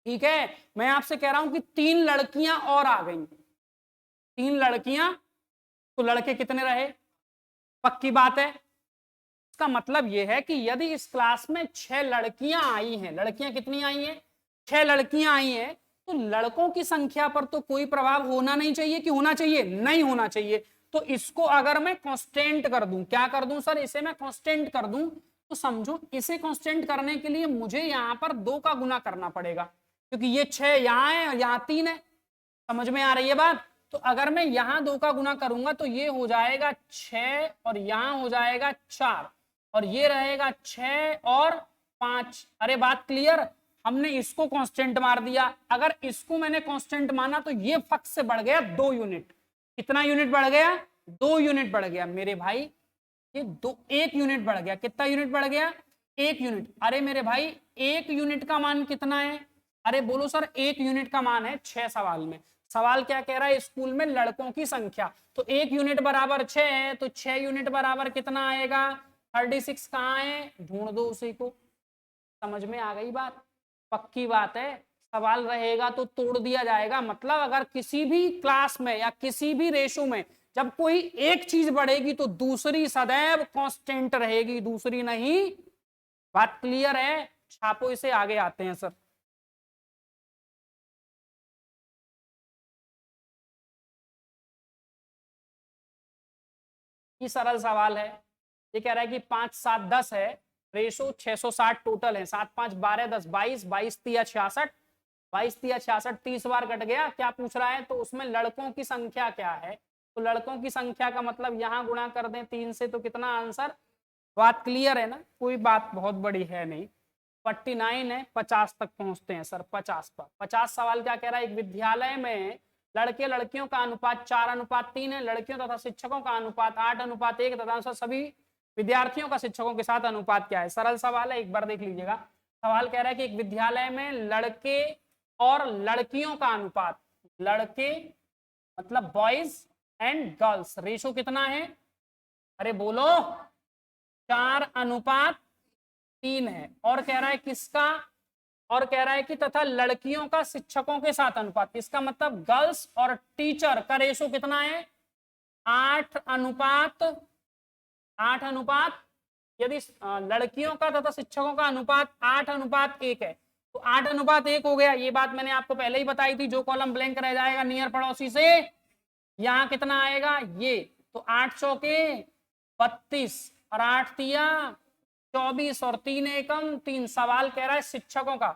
ठीक है। मैं आपसे कह रहा हूं कि 3 लड़कियां और आ गई, 3 लड़कियां, तो लड़के कितने रहे? पक्की बात है। इसका मतलब यह है कि यदि इस क्लास में 6 लड़कियां आई हैं, लड़कियां कितनी आई हैं? 6 लड़कियां आई हैं, तो लड़कों की संख्या पर तो कोई प्रभाव होना नहीं चाहिए कि होना चाहिए? नहीं होना चाहिए। तो इसको अगर मैं कांस्टेंट कर दूं, क्या कर दूं सर? इसे मैं कांस्टेंट कर दूं, तो समझो इसे कांस्टेंट करने के लिए मुझे यहां पर 2 का गुना करना पड़ेगा, क्योंकि ये 6 यहां है और यहां 3 है। समझ में आ रही है बात? तो अगर मैं यहां 2 का गुना करूंगा तो ये हो जाएगा 6 और यहां हो जाएगा 4 और ये रहेगा 6 और 5। अरे बात क्लियर? हमने इसको कांस्टेंट मार दिया। अगर इसको मैंने कांस्टेंट माना तो ये फक से बढ़ गया 2 यूनिट। कितना यूनिट बढ़ गया? 2 यूनिट बढ़ गया मेरे भाई। ये 1 यूनिट बढ़ गया। कितना यूनिट बढ़ गया? 1 यूनिट। अरे मेरे भाई 1 यूनिट का मान कितना है? अरे बोलो सर, 1 यूनिट का मान है 6 सवाल में। सवाल क्या कह रहा है? स्कूल में लड़कों की संख्या। तो 1 यूनिट बराबर 6 है, तो 6 यूनिट बराबर कितना आएगा? 36 कहाँ है? ढूंढ दो उसी को। समझ में आ गई बात? पक्की बात है। सवाल रहेगा तो तोड़ दिया जाएगा। मतलब अगर किसी भी क्लास में या किसी भी रेशो में जब कोई एक चीज बढ़ेगी तो दूसरी सदैव कांस्टेंट रहेगी, दूसरी नहीं। बात क्लियर है? छापो इसे, आगे आते हैं सर। ये सरल सवाल है। ये कह रहा है कि 5 7 10 है, रेशो 660 टोटल है। 7 5 12 10 22, 22 तिया 66, 22 तिया 66, 30 बार कट गया। क्या पूछ रहा है? तो उसमें लड़कों की संख्या क्या है? तो लड़कों की संख्या का मतलब यहां गुणा कर दें 3 से, तो कितना आंसर? बात क्लियर है ना? कोई बात बहुत बड़ी है नहीं। 49 है, 50 तक पहुंचते हैं सर। 50 पर 50 सवाल क्या कह रहा है? एक विद्यालय में लड़के लड़कियों का अनुपात 4:3 है, लड़कियों तथा शिक्षकों का अनुपात 8:1 तथा सभी विद्यार्थियों का शिक्षकों के साथ अनुपात क्या है? सरल सवाल है, एक बार देख लीजिएगा। सवाल कह रहा है कि एक विद्यालय में लड़के और लड़कियों का अनुपात, लड़के मतलब बॉयज एंड गर्ल्स, रेशो कितना है? अरे बोलो, 4:3 है। और कह रहा है किसका? और कह रहा है कि तथा लड़कियों का शिक्षकों के साथ अनुपात। इसका मतलब गर्ल्स और टीचर का रेशो कितना है? 8:8। यदि लड़कियों का तथा शिक्षकों का अनुपात 8:1 है, तो 8:1 हो गया। ये बात मैंने आपको पहले ही बताई थी। जो कॉलम ब्लैंक रह जाएगा नियर पड़ोसी से, यहां कितना आएगा? ये। तो 8 चौके 32 और 8 तिया 24 और 3 एकम 3। सवाल कह रहा है शिक्षकों का,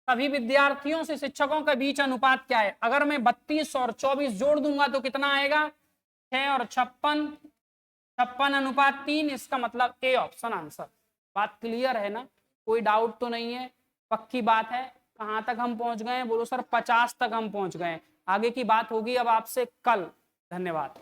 सभी विद्यार्थियों से शिक्षकों के बीच अनुपात क्या है? अगर मैं 32 और 24 जोड़ दूंगा तो कितना आएगा? 6 और 56, 56:3। इसका मतलब ए ऑप्शन आंसर। बात क्लियर है ना? कोई डाउट तो नहीं है? पक्की बात है। कहां तक हम पहुंच गए? बोलो सर 50 तक हम पहुंच गए। आगे की बात होगी अब आपसे कल। धन्यवाद।